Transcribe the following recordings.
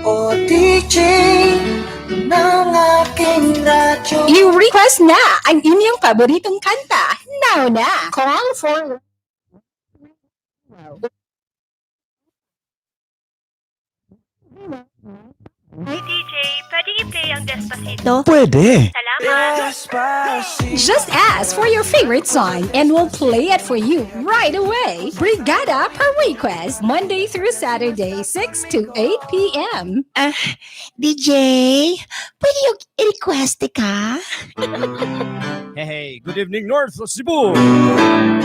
O DJ ng aking radyo. I-request na ang inyong paboritong kanta. Now na! Call for... Hey DJ, pwede i-play ang Despacito? Pwede. Salamat! Just ask for your favorite song and we'll play it for you right away. Brigada Pa Request, Monday through Saturday, 6 to 8 p.m. DJ, pwede yung i-request ka? Hey, good evening North Cebu.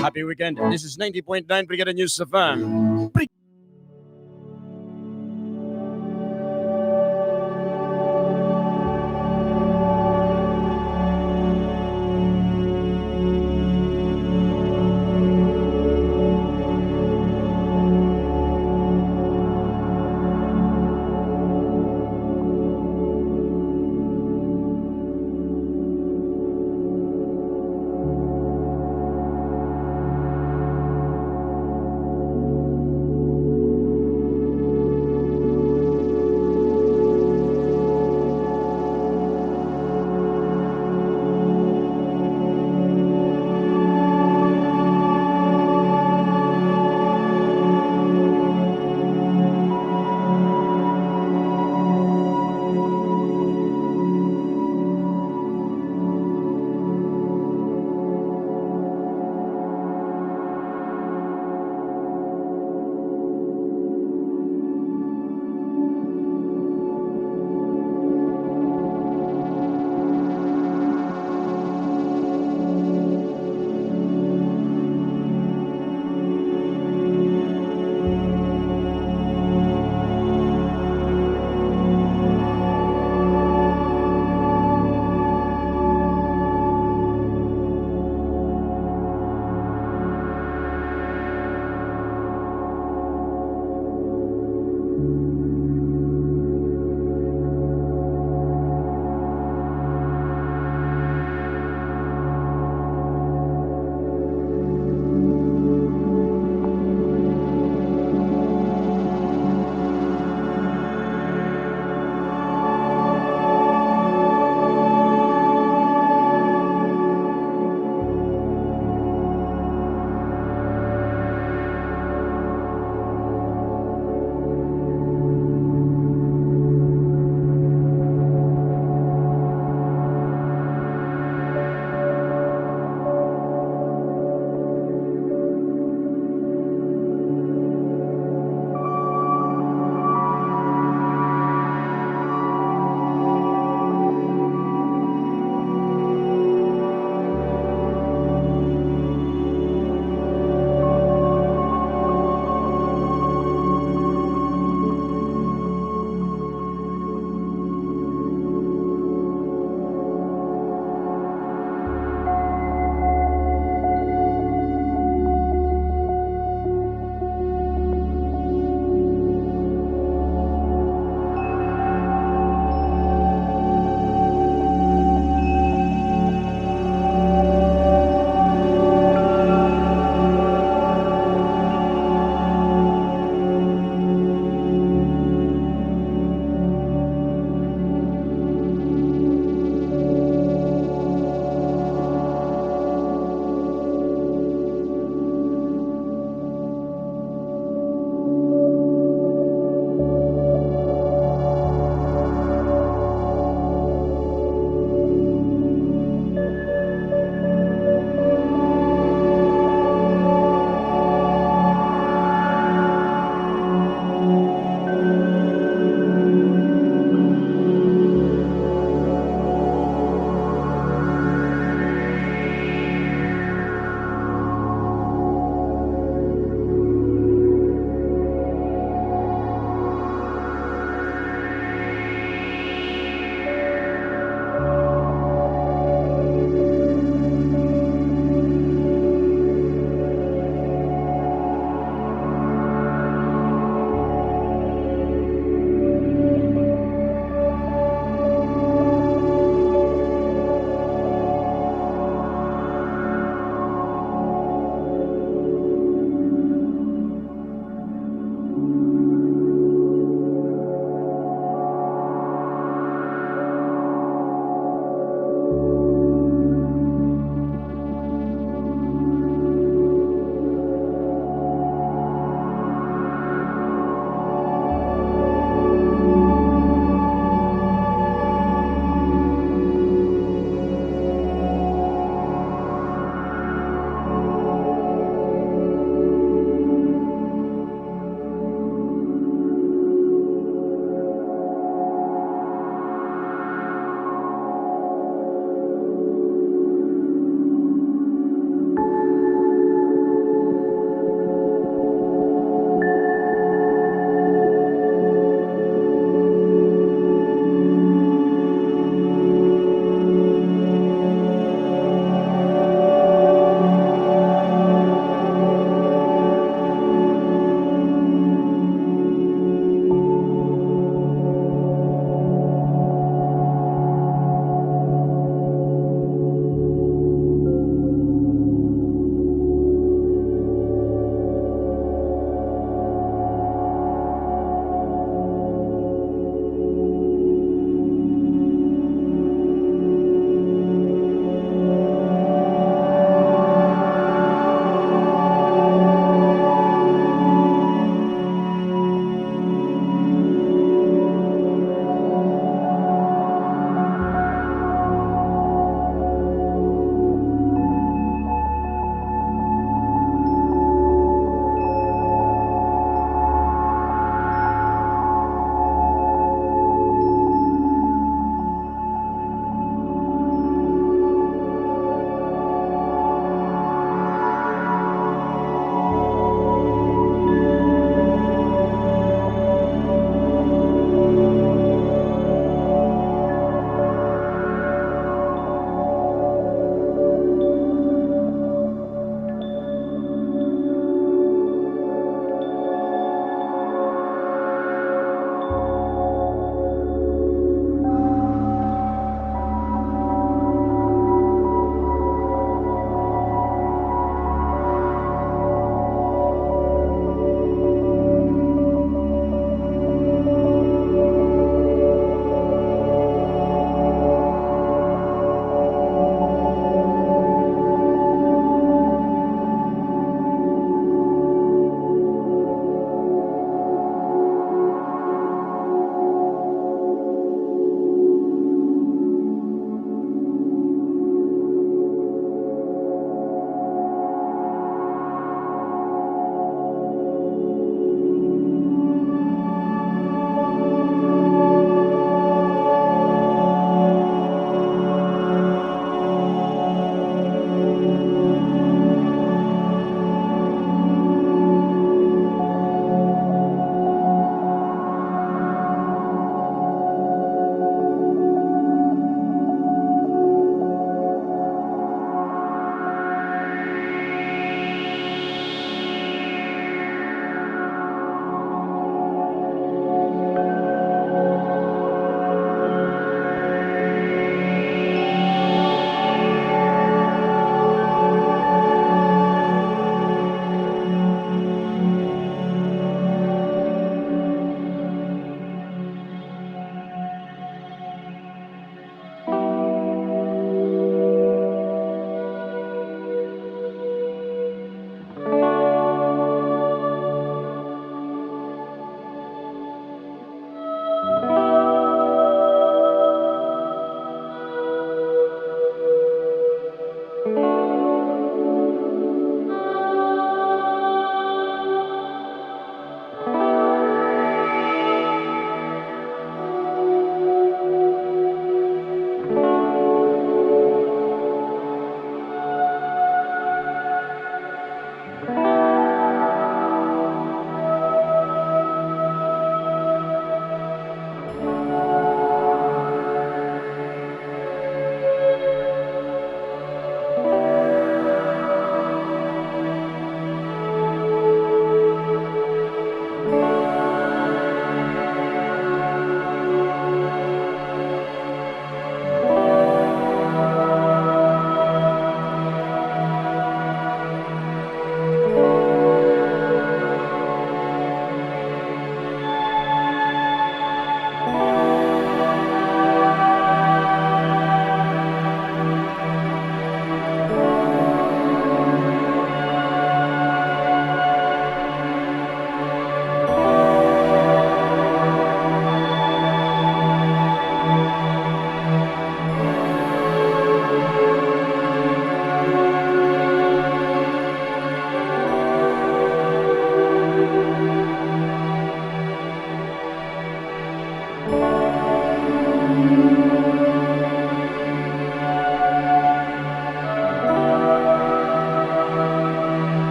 Happy weekend. This is 90.9 Brigada News FM.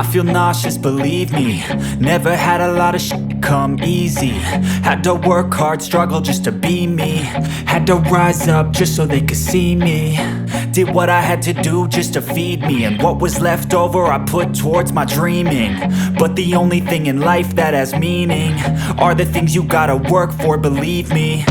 feel nauseous, believe me. Never had a lot of shit come easy. Had to work hard, struggle just to be me. Had to rise up just so they could see me. Did what I had to do just to feed me. And what was left over I put towards my dreaming. But the only thing in life that has meaning are the things you gotta work for, believe me.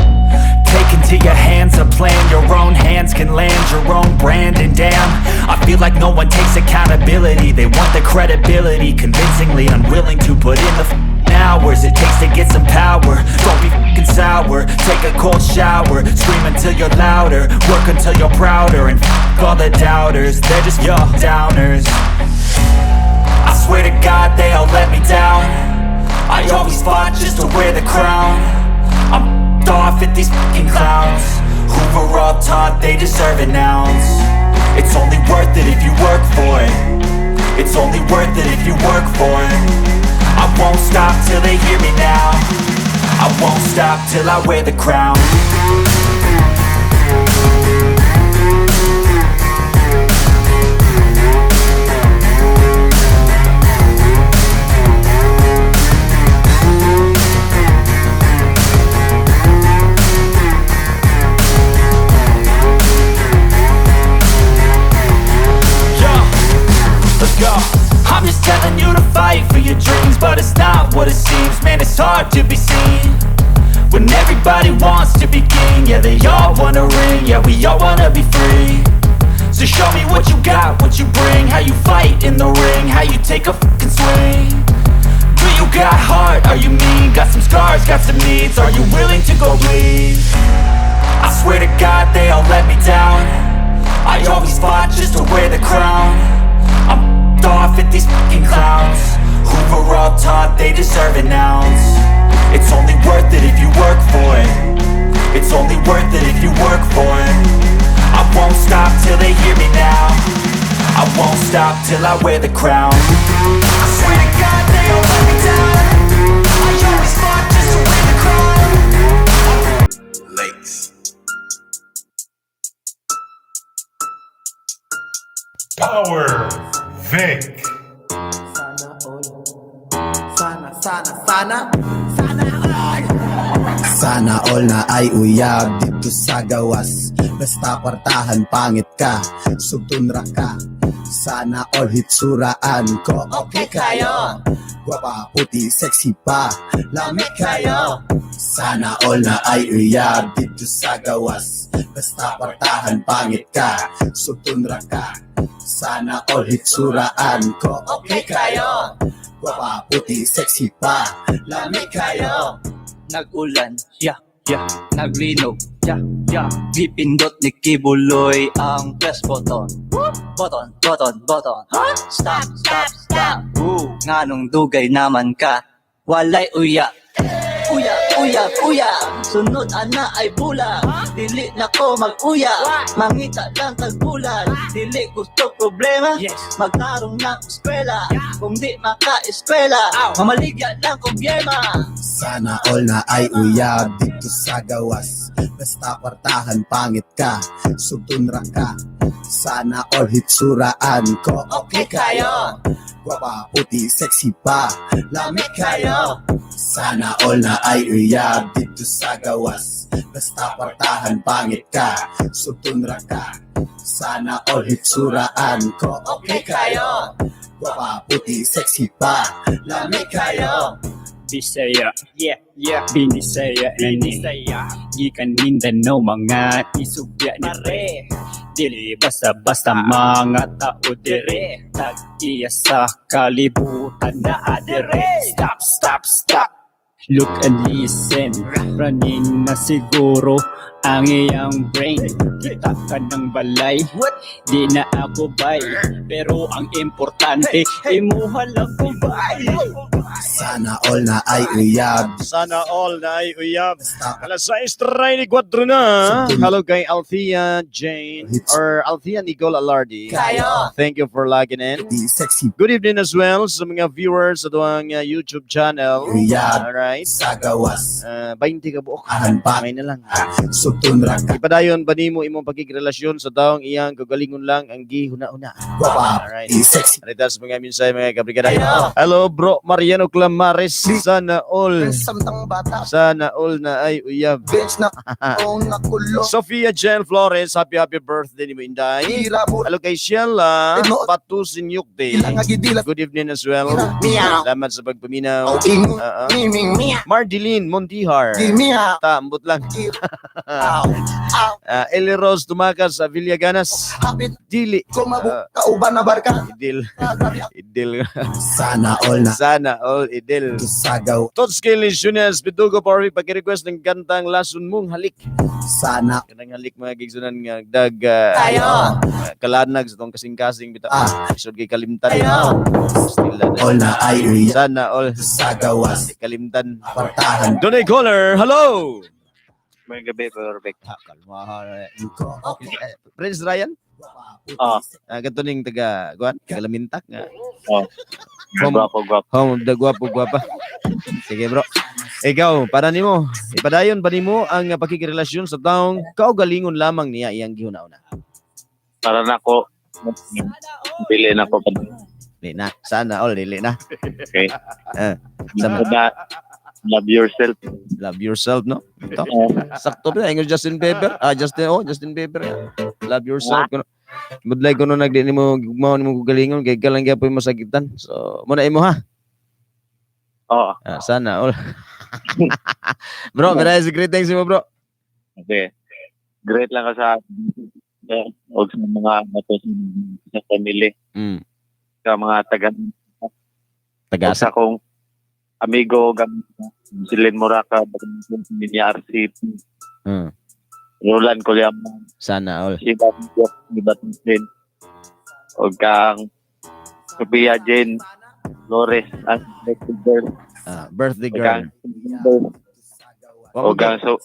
Take into your hands a plan. Your own hands can land your own brand. And damn, I feel like no one takes accountability. They want the credibility, convincingly unwilling to put in the hours it takes to get some power. Don't be f***ing sour. Take a cold shower. Scream until you're louder. Work until you're prouder. And f*** all the doubters, they're just your downers. I swear to God they all let me down. I always fought just to wear the crown. I'm off at these fucking clowns who were all taught they deserve an ounce. It's only worth it if you work for it. It's only worth it if you work for it. I won't stop till they hear me now. I won't stop till I wear the crown. I'm just telling you to fight for your dreams, but it's not what it seems. Man, it's hard to be seen when everybody wants to be king. Yeah, they all wanna ring, yeah, we all wanna be free. So show me what you got, what you bring, how you fight in the ring, how you take a fucking swing. Do you got heart, are you mean? Got some scars, got some needs, are you willing to go bleed? I swear to God they all let me down. I always fought just to wear the crown. I'm off at these fucking clowns who were all taught they deserve an ounce. It's only worth it if you work for it. It's only worth it if you work for it. I won't stop till they hear me now. I won't stop till I wear the crown. I swear to God they all let me down. I always fought just to wear the crown. Lakes. Power Vic. Sana all na ay uyab dito sa gawas. Basta kwartahan pangit ka, sugtunra ka. Sana all hitsuraan ko okay kayo. Guwapa, puti, sexy pa, lamig kayo. Sana all na ay uyab dito sa gawas. Basta kwartahan pangit ka, sugtunra ka. Sana all hitsuraan ko okay kayo. Guwapa, puti, sexy pa, lamig kayo. Nag-ulan, naglinog, Pipindot ni Kibuloy ang press button. Button. Stop. Nganong dugay naman ka, walay uya. Uya. Sunod ana ay bulan. Dili na ko mag-uya. Mangita lang tagbulan. Dili gusto problema. Magtarong ng eskwela. Kung di maka-eskwela, mamaligya lang kong yema. Sana all na ay uyab dito sa gawas. Basta kwartahan pangit ka, sugtunra ka. Sana all hitsuraan ko okay kayo. Guwapa, puti, sexy pa, lamig kayo. Sana all na ay uyab dito sa gawas. Basta kwartahan pangit ka, sugtunra ka. Sana all hitsuraan ko okay kayo. Guwapa, puti, sexy pa, lamig kayo. Bisaya, Binisaya, Gikan Mindanao, mga isubya ni Pre. Dili basta-basta mga tao dire. Tag-iya sa kalibutan na adire. Stop. Look and listen. Running na siguro ang iyang brain. Kita ka ng balay, di na ako bay. Pero ang importante, imuha lang ko bay. Sana all na ay uyab. Sana all na ay uyab. Alas 6:34 na. Hello kay Althea Jane or Althea Nicole Alardi. Thank you for logging in. Sexy. Good evening as well sa mga viewers sa tuwang YouTube channel. Uyab. Alright. Sa gawas. 20 ka buok. Ahan pa. May na lang. Sutun ra ka. Ipadayon ba nimo imong pagkikrelasyon sa taong iyang kagalingon lang ang gihuna-una? Wepa. Alright. Sexy. Aritas mga minsay mga kabrigada. Hello bro, Mariano Clamares. Sana all. Samtang bata. Sana all na ay uyab. Bitch na nakulo. Sofia Jen Flores, happy birthday ni mo Inday. Hira mo. Hello kay Sheila Batu Sinyukte. Ilang agidila. Good evening as well. Meow. Salamat sa pagpaminaw. Ingo. Miming. Meow. Mardeline Montihar. Meow. Tambot lang. Eli Rose Tumakas sa Villaganas. Habit Dili. kumabu. Kauban na barka. Idil. Idil. Sana all na. Sana all idil. Sagaw. Tots kay Lisiones Bidugo Parvi pag-request ng kantang Lason Mong Halik. Sana. Kanang halik mga gigsunan nga dag kalanag sa tong kasing-kasing bitaw. Isod kay kalimtan. Still All na ay uya. Sana all Sagawas. kalimtan. Partahan. Donay caller, hello. May gabi, perfect. Kalma. Prince Ryan? Ganto ning taga Kalamintak nga. Gwapo. Gwapo. Sige bro. Ikaw, para nimo, ipadayon ba nimo ang pakikrelasyon sa taong kaugalingon lamang niya iyang gihuna-una? Para na ko, pili na ko. Dili na. Sana all dili na. Okay. Sama. Love yourself. Love yourself, no? Ito. Sakto ba? Ingos Justin Bieber. Justin Bieber. Love yourself. Mudlay ko nung nagdi mo gugalingon, kaya ka lang kaya po yung masagitan. So, muna imo ha? Oo. Sana all. Bro, maraming greetings mo bro. Okay. Great lang ka sa og sa mga sa family. Sa mga Tagasa. sa kong amigo Silin Moraka niya RCP. Roland Colyaman. Sana all. Si Batin. O kang Sophia Jane Flores ang Birthday girl.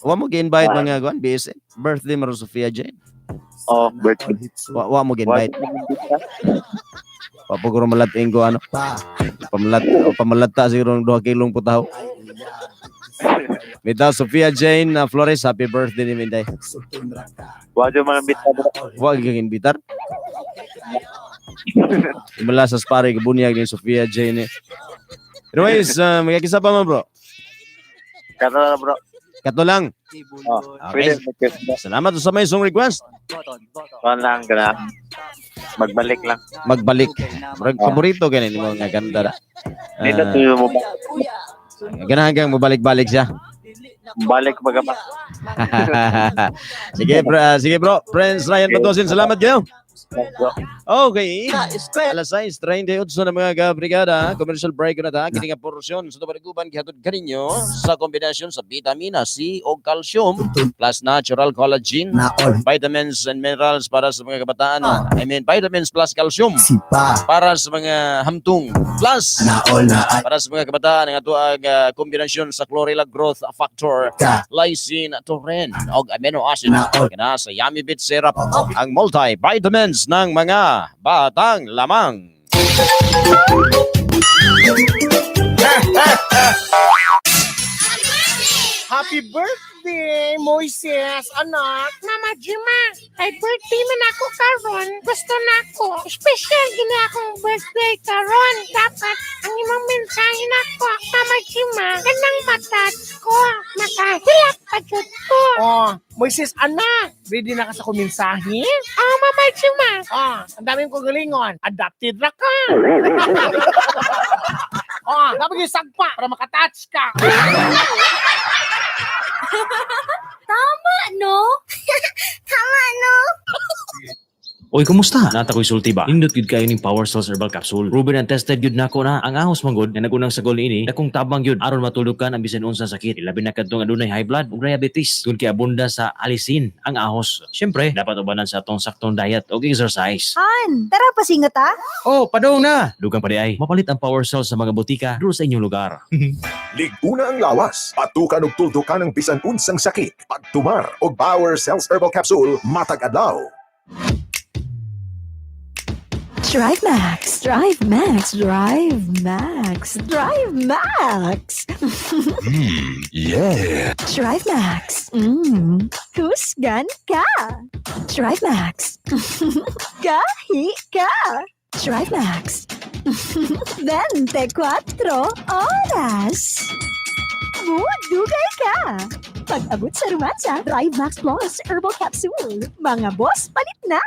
Wa mo gi-invite mga guan busy. Birthday mo Sofia Jane. Birthday. Wa mo gi-invite. Papuguro malating ko ano. Pamalata siguro ng 2 kilong putaw. Mita Sofia Jane Flores, happy birthday ni Minday. Wadyo mga bitar. Wa giging bitar. Imala sa pare gibunyag ni Sofia Jane. Anyways, magkakisa pa mo bro. Kato lang. Okay. Salamat sa may song request. Lang magbalik lang. Magbalik. Paborito ganin mo nga ganda. Dito tuyo mo ba? Ganahagang mabalik-balik siya. Balik baga pa. Sige bro. Prince Ryan Patosin, salamat kayo. Okay. Alas 6:38 na mga kabrigada. Commercial break na ta. Kini nga porsyon sa tubariguban gihatod kaninyo sa kombinasyon sa vitamina C o calcium plus natural collagen, vitamins and minerals para sa mga kabataan. Vitamins plus calcium para sa mga hamtong plus para sa mga kabataan ang ato ang kombinasyon sa chlorella growth factor, lysine, taurine og amino acid kana sa Yummy Beet syrup ang multivitamins ng mga batang lamang. Happy birthday, Moises, anak. Mama Jima, ay birthday man ako karon. Gusto na ako. Special gini akong birthday karon. Dapat ang imong mensahe nako, Mama Jima, ganang matats ko. Makahilak pa jud ko. Moises, anak, ready na ka sa kumensahe? Mama Jima. Ang daming ko galingon. Adapted na ka. Napag sagpa para makatouch ka. Tama, no? Tama, no? Oy, kumusta? Nata ko'y sulti ba? Indot yun kayo ng Power Cells Herbal Capsule. Proven and tested yun na ako na ang ahos manggod na nagunang sagol ini na kung tabang yun aron matulog ka ang bisan unsa sakit. Ilabi na kadtong adunay high blood ug diabetes. Kun kay abunda sa alisin ang ahos. Syempre, dapat ubanan sa atong saktong diet ug exercise. Han, tara pasingat ha? Oh, padong na! Dugang pa di ay, mapalit ang Power Cells sa mga butika duro sa inyong lugar. Liguna ang lawas. Patukan og tuldukan ang bisan unsang sakit. Pagtumar og Power Cells Herbal Capsule matag adlaw. Drive Max, Drive Max, Drive Max, Drive Max. Yeah. Drive Max. Husgan ka. Drive Max. Gahi ka. Drive Max. 24 oras. Dugay ka. Pag-abot sa romansa, Drive Max Plus Herbal Capsule. Mga boss, palit na.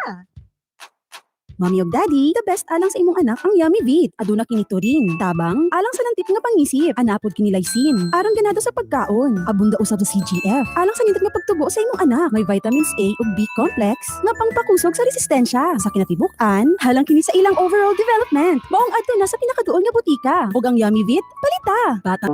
Mommy og Daddy, the best alang sa imong anak ang Yummy Vit. Aduna kini turin, tabang, alang sa nantip nga pangisip, anapod kini lysin. Aron ganado sa pagkaon, abunda usab sa CGF. Alang sa nindot nga pagtubo sa imong anak, may vitamins A ug B complex nga pangpakusog sa resistensya. Sa kinatibuk-an, halang kini sa ilang overall development. Maong adto na sa pinakaduol nga butika. Ug ang Yummy Vit, palita. Bata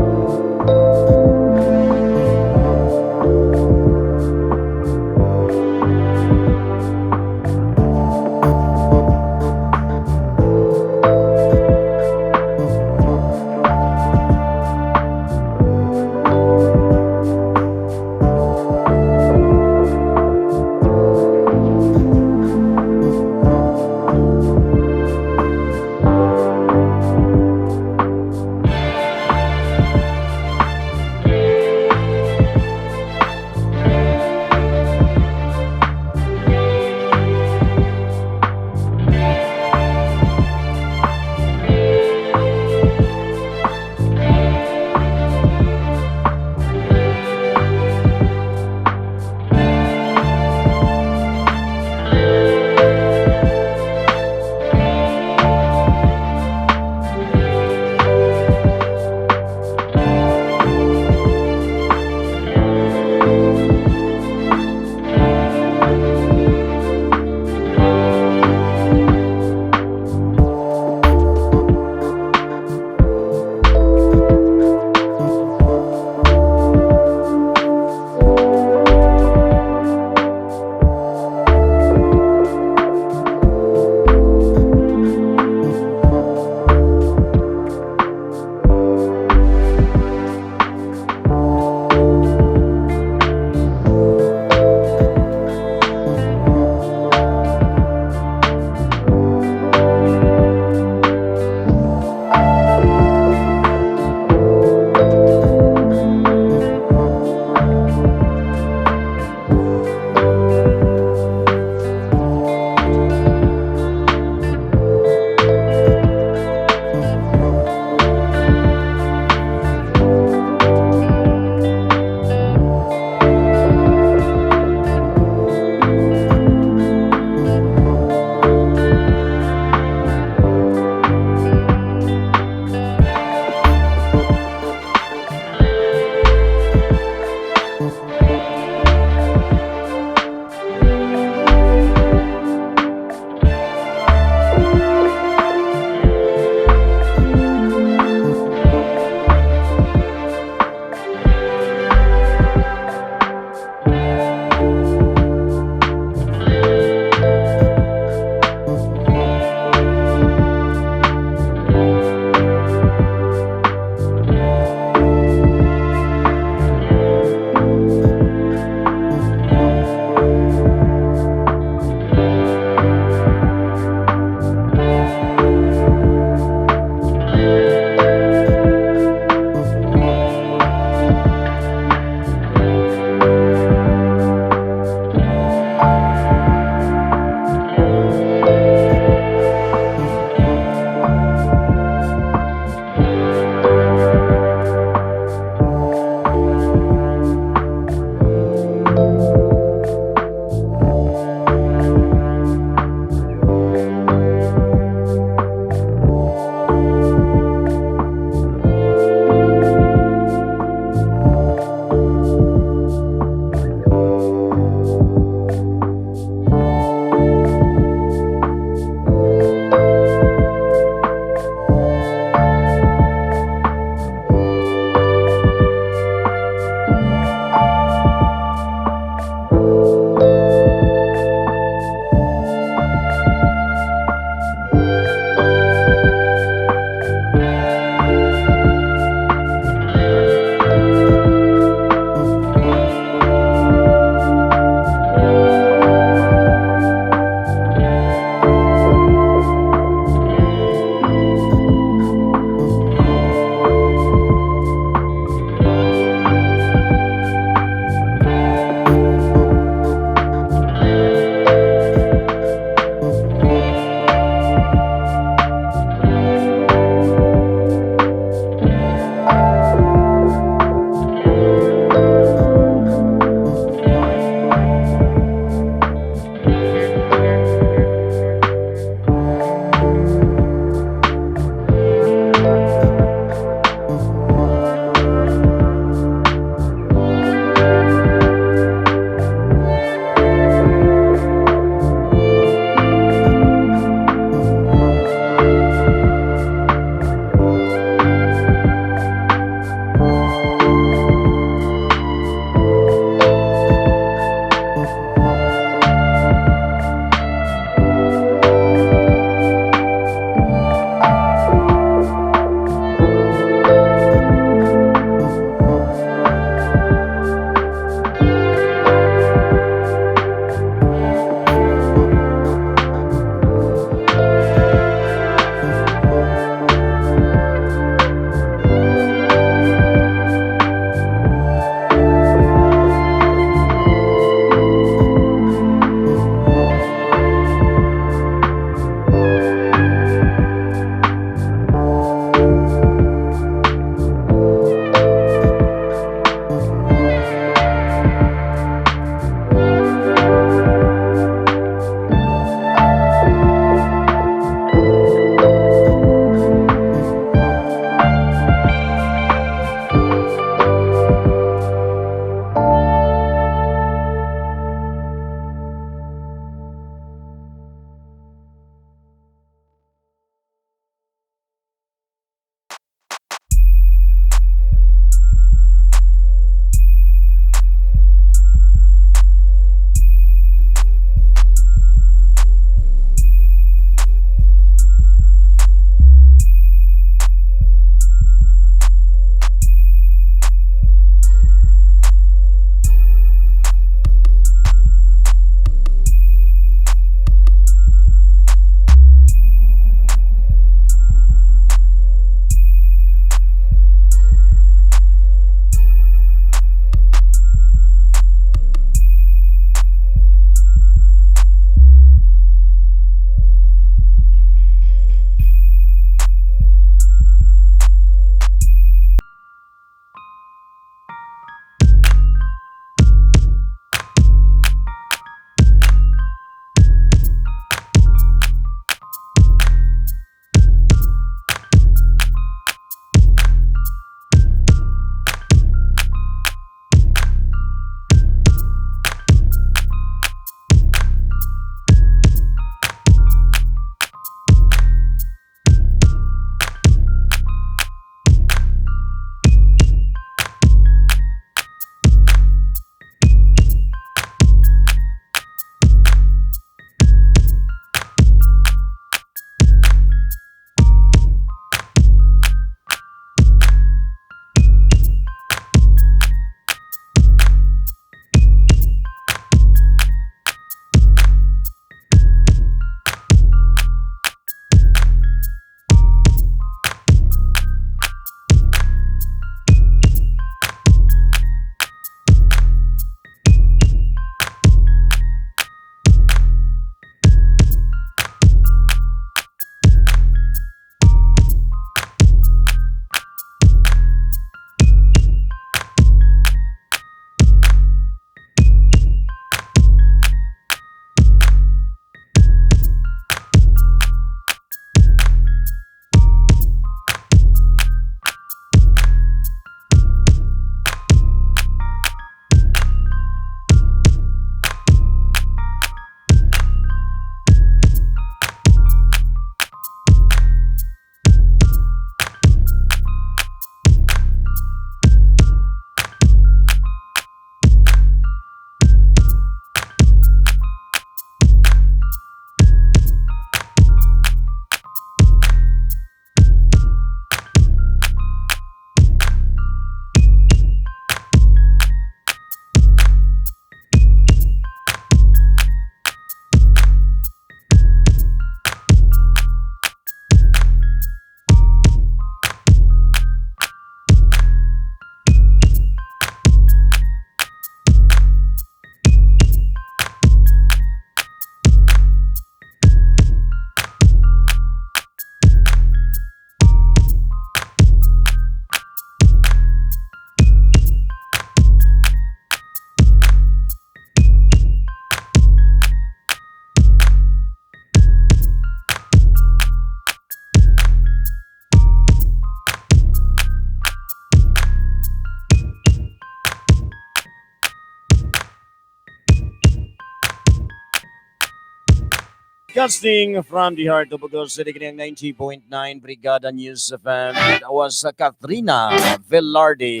Broadcasting from the heart of Bogo City, kanyang 90.9 Brigada News FM. That was Katrina Velarde.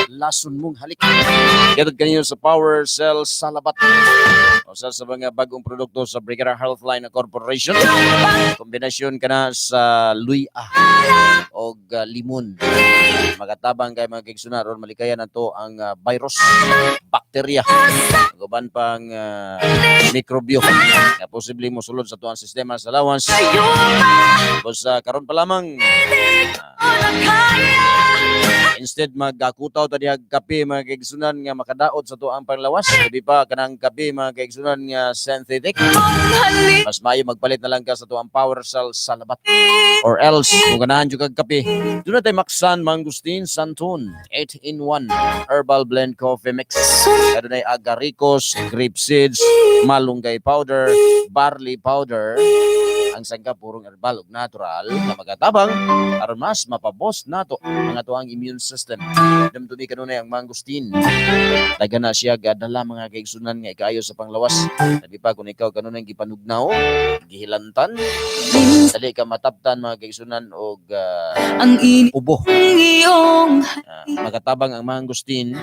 Lason mong halik. Gatod kanyo sa Power Cell Salabat. O sa mga bagong produkto sa Brigada Healthline Corporation. Kombinasyon ka na sa luya o limon. Magatabang kay mga kigsunar o malikayan na to ang virus, bakterya, guban pang mikrobyo na posible mo sulod sa tuang sistema sa lawas. Tapos karon pa lamang instead magkakutaw tadi ang kape mga kaigsunan nga makadaot sa tuang panglawas, sabi pa kanang kape mga kaigsunan nga synthetic, mas maayo magpalit na lang ka sa tuang Power Cell Salabat. Or else, kung ganahan dyan kag kape, doon na tayo Maksan Mangustin Santon 8-in-1 Herbal Blend Coffee Mix. Kaya doon ay agaricos, grape seeds, malunggay powder, barley powder. Ang sangka purong herbal ug natural na magatabang aron mas mapabos nato ang ato ang immune system. Damtumi kanunay ang mangustin. Taga na siya gadala mga kaigsunan nga ikaayo sa panglawas. Sabi pa kung ikaw kanunay gipanugnaw, gihilantan, dali ka mataptan mga kaigsunan og ubo. Magatabang ang mangustin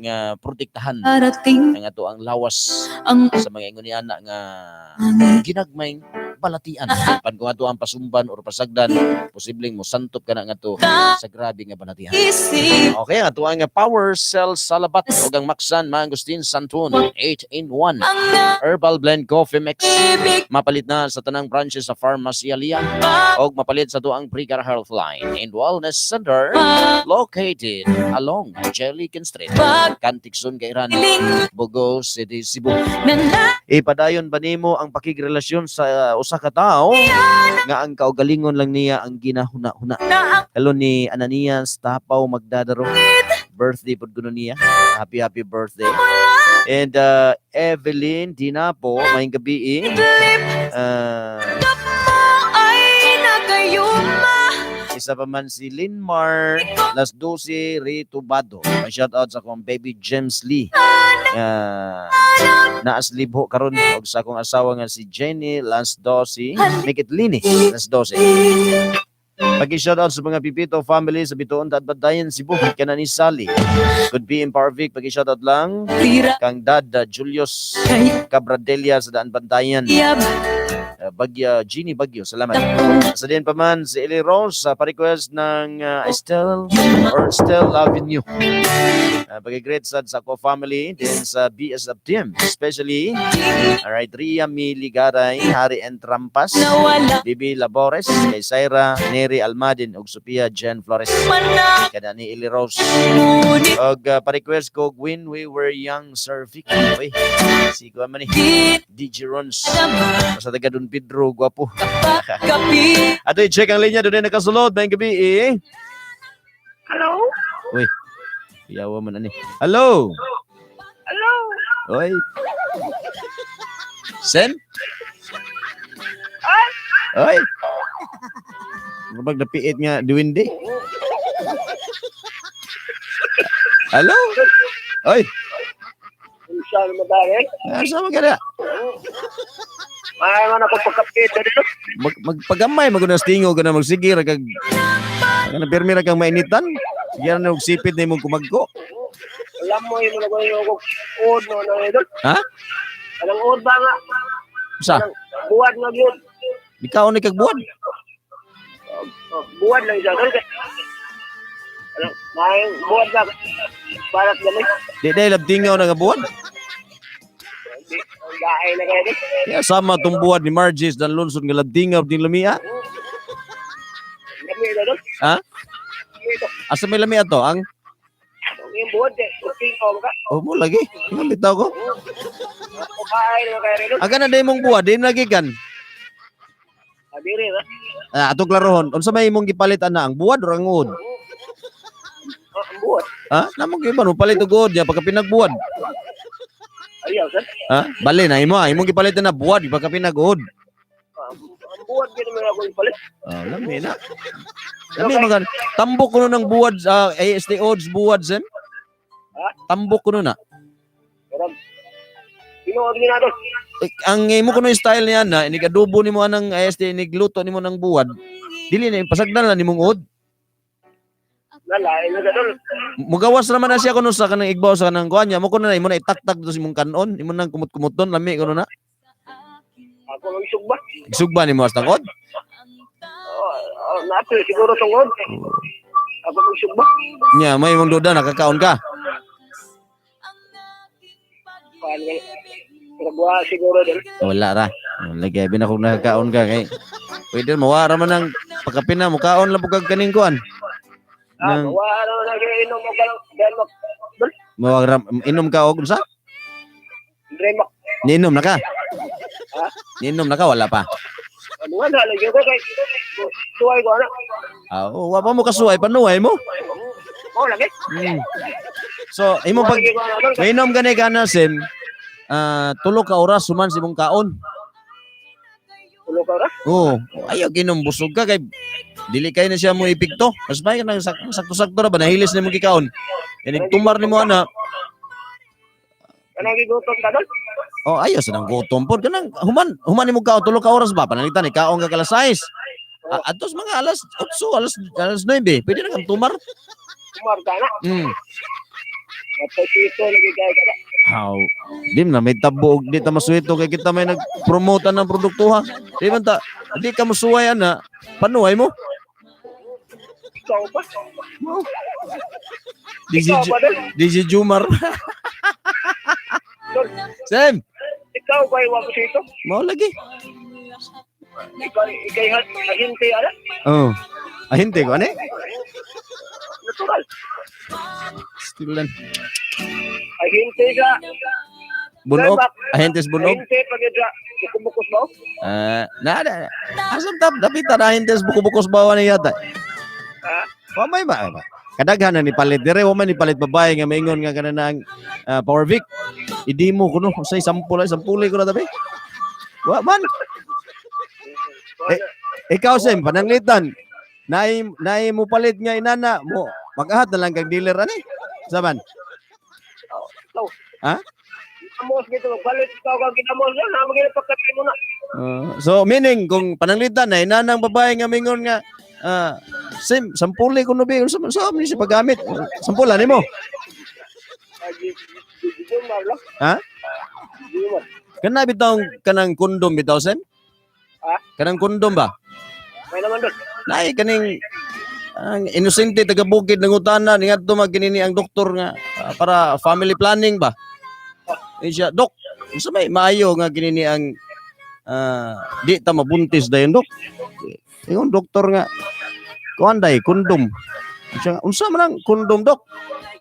nga protektahan ang ato ang lawas sa mga inguniana nga ginagmayng balatian. Pan kung ato ang pasumban or pasagdan, posibleng mo santop ka na nga to sa grabe nga balatian. Okay, ato ang Power Cell Salabat o ang Maksan Mangustin Santon 8-in-1 Herbal Blend Coffee Mix. Mapalit na sa tanang branches sa Pharmacy Alia o mapalit sa tuang Brigada Healthline and Wellness Center located along Jellican Street, Canticson, Kairan, Bogo City, Cebu. Ipadayon ba nimo ang pakigrelasyon sa usa ka tawo nga ang kaugalingon lang niya ang ginahuna-huna? Hello ni Ananias Tapaw Magdadaro. Birthday pud kuno niya. Happy birthday. And Evelyn Dinapo, maayong gabi. Isa pa man si Linmar Las 12 Ritubado. Shout out sa akong baby James Lee. Naaslibho karon og sa akong asawa nga si Jenny Las 12. Make it Lini Las 12. Pag-shoutout sa mga Pipito family sa Bitoon at Badayan, Cebu. Kana ni Sally. Could be in Parvic. Pag-shoutout lang. Kang Dad Julius Cabradelia sa Daan Bandayan. Genie Bagyo. Salamat. Sa din pa man si Eli Rose sa pa-request ng Estelle Avenue. Pag-great sa ko family din sa BSF team. Especially alright, Ria Miligaray, Hari and Trampas, Bibi Labores, kay Syra, Neri Almadin, ug Sophia Jen Flores. Kada ni Eli Rose. Og pa-request ko when we were young, Sir Vic. Uy, si ko man ni DJ Rons. Sa taga Don Pedro, guwapo. Ato i-check ang linya doon na nakasulod. Mayang gabi Hello? Uy, iyawa mo na ni. Hello? Hello? Uy. Sen? Uy. Kapag napiit nga, duwindi. Hello? Uy. Saan mo dahil? Saan mo ka na? May man ako pagkapit dito. Magpagamay magunas tingo ka na magsigir kag kana permira kang mainitan. Sige na og sipit na imong kumagko. Alam mo imo na ko od no na idol. Ha? Anong od ba nga? Sa? Buwad nga gyud. Ikaw ni kag buwad. Buwad lang siya dol. Ano, may buwad ba? Barat gamay. Di dahil labtingaw na nga buwad. Dahil na kayo dito. Kaya sama itong buwad ni Margis dan lunsod nga labtingaw din lamia. Lamia dito. Ha? Asa may lamia to? Ang? Yung buwad eh. Tingkaw ka. Oh, mo lagi. Ang bitaw ko. Dahil na kayo dito. Aga na day mong buwad. Di na lagi kan. Adiri ba? Atong klarohon. Unsa may imong gipalitan na? Ang buwad o ang uod? Ang buwad. Ha? Namang iba no? Palit og uod niya pagka pinagbuwad. Ayaw, sir. Ha? Bali na imo. Imong gipalitan na buwad pagka pinag-uod. Ang buwad din naman ako ipalit. Lami na. Lami mga tambok kuno ng buwad sa ASD odds buwad sen. Ha? Tambok kuno na. Pero Tinuod niya na doon. Ang imo kuno style niya na inigadubo nimo anang ISD inigluto nimo ng buwad. Dili na pasagdan lang nimong ud. Nalain na doon. Mugawas naman na siya kuno sa kanang igbaw sa kanang kuan niya. Mo kuno na imo na itaktak do sa imong kanon, imo nang kumot-kumuton lami kuno na. Ako lang isugba. Sugba nimo hasta kod. Nato siguro tungod. Ako lang isugba. Nya may imong duda nakakaon ka. Nagwa siguro doon. Wala ra. Lagi bin ako nakakaon ka kay. Pwede mawara man ang pagkapina mo kaon lang pugag kaning kuan. Nang Wala na nag-inom mo ka lang. Denmark. mawara inom ka og unsa? Denmark. Niinom na ka? Ha? Niinom na ka wala pa. Ano nga nalagyan ko kay suway ko na. Wa pa mo kasuway panuhay mo. Lagi. So, imo pag mainom gani ka na sim, tulo ka oras suman si mong kaon. Tulo ka oras? Oo. Ayaw ginom busog ka kay dili kay na siya mo ipikto. Mas may nang sakto-sakto ra ba nahilis na mong gikaon. Kani tumar nimo ana. Kanang gigutom ka doon? Oh, ayos nang gutom pod kanang human nimo kaon tulo ka oras ba panalitan ni kaon ka kalas 6. Atos mga alas 8, alas 9, pwede na kang tumar. Tumar ka na. Matosito lagi kaya ka na. How? Dim na may tabo di ta masuwito kay kita may nagpromote ng produkto ha. Di man ta di ka musuway ana panuhay mo. Ikaw ba? DJ Jumar. Sam. Ikaw ba iwa ko sito? Mau lagi. Ikay hinte ala? Oh. Ahinte ko ani? Natural. Stilan. Ahinte ka. Bunog. Ahentes bunog. Ahinte pag ida bukos ba? Nada. Asam tap dapat ta ahentes buko-bukos bawa ni yata. Wa may ba? Kadaghan na ni palit dire wa man ni palit babae nga maingon nga kanang Power Vic. Idi mo kuno say sampul ko na tabi. Wa man. Ikaw Sem pananglitan. Naay mo palit nga inana mo. Magahat na lang kag dealer ani. Saban? Ha? Amos gitu balik ikaw kag ginamos na magila pagkatay mo na. So meaning kung pananglitan na inanang babae nga mingon nga Sim, sampuli ko no bi unsa man sa ni si paggamit. Sampulan nimo. Ha? Kana bitaw kanang kondom bitaw Sem? Ha? Kanang kondom ba? May naman doon. Nay kaning ang inosente taga bukid ng utana niadto magkinini ang doktor nga para family planning ba? Siya, dok, unsa may maayo nga kinini ang di ta mabuntis dayon dok. Ingon doktor nga kuan day kondom. Unsa man ang kondom dok?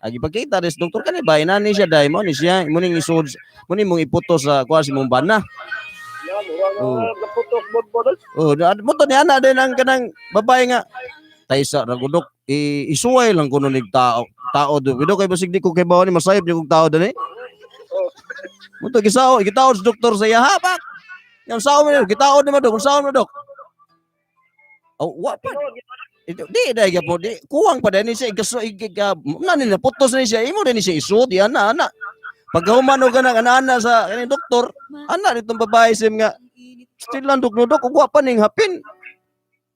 Agi pagkita des doktor kani ba inani siya day mo ni siya mo ning isud mo ning mong iputos sa kuan si mong bana. Mo to ni ana din ang kanang babae nga taysa ra gudok isuway lang kuno nig tao do video kay basig di ko kay bawo ni masayop di kog tao dani. Mo to gisao gitaod sa doktor sa iya hapak. Yang sao mo gitaod ni dok, sao mo dok? Oh, wa pa. Di dai gyapon di kuwang pa dani siya igaso nani na putos ni siya imo din siya isud yan ana. Paghuman og kanang ana sa kani doktor, ana ditong babae sim nga still lang dok ug wa pa ning hapin.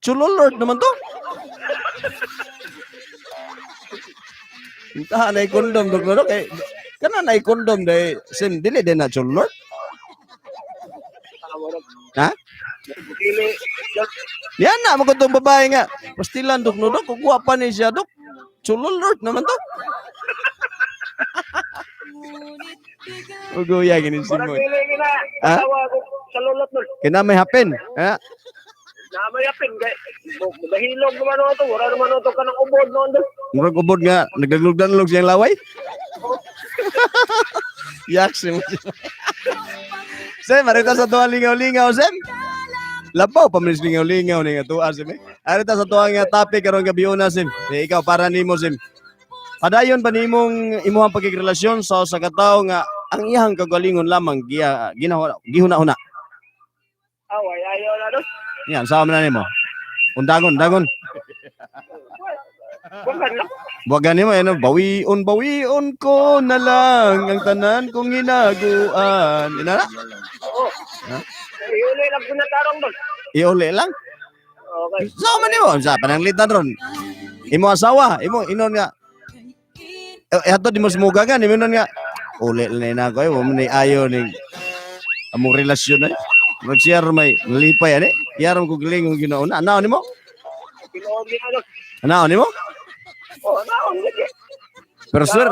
Chulo lord naman to. Ita na kondom dok kay kana na kondom dai sim dili din na chulo lord. Ha? Yan na magutong babae nga. Pastilan dok ug wa pa ni siya dok. Chulo lord naman to. Ugoya gini si mo. Ha? Kina may hapin. Ha? Na may hapin kay dahilog naman to, wala naman to kanang ubod noon do. Murag ubod nga nagdaglog-daglog siyang laway. Yak si mo. Sem, arita sa tuwa lingaw-lingaw, Sem. Labaw pa minis lingaw-lingaw ni nga tuwa, Sem. Arita sa tuwa nga topic karong gabi una, Sem. Ikaw para nimo, Sem. Padayon pa nimong imuhang pagkikrelasyon sa katawo nga ang iyang kagalingon lamang gihuna-huna. Away ayaw na do. Yan, sama na nimo. Undagon. Bukan lang. Wag gani mo, ano, bawion ko na lang ang tanan kong hinaguan. Ina na? Oo. Iuli lang ko na tarong doon. Iuli lang? Okay. So, man mo, sa pananglitan ron. Imo asawa, inon nga. Eto di mo sumugagan, imo inon nga. Uli lang na ako, mo ni ayo ni among relasyon ay. Mag-share may nalipay ani. Yaram ko giling kung ginauna. Anaon nimo? Pinoon din ano. Anaon nimo? Oo, naon. Pero sir,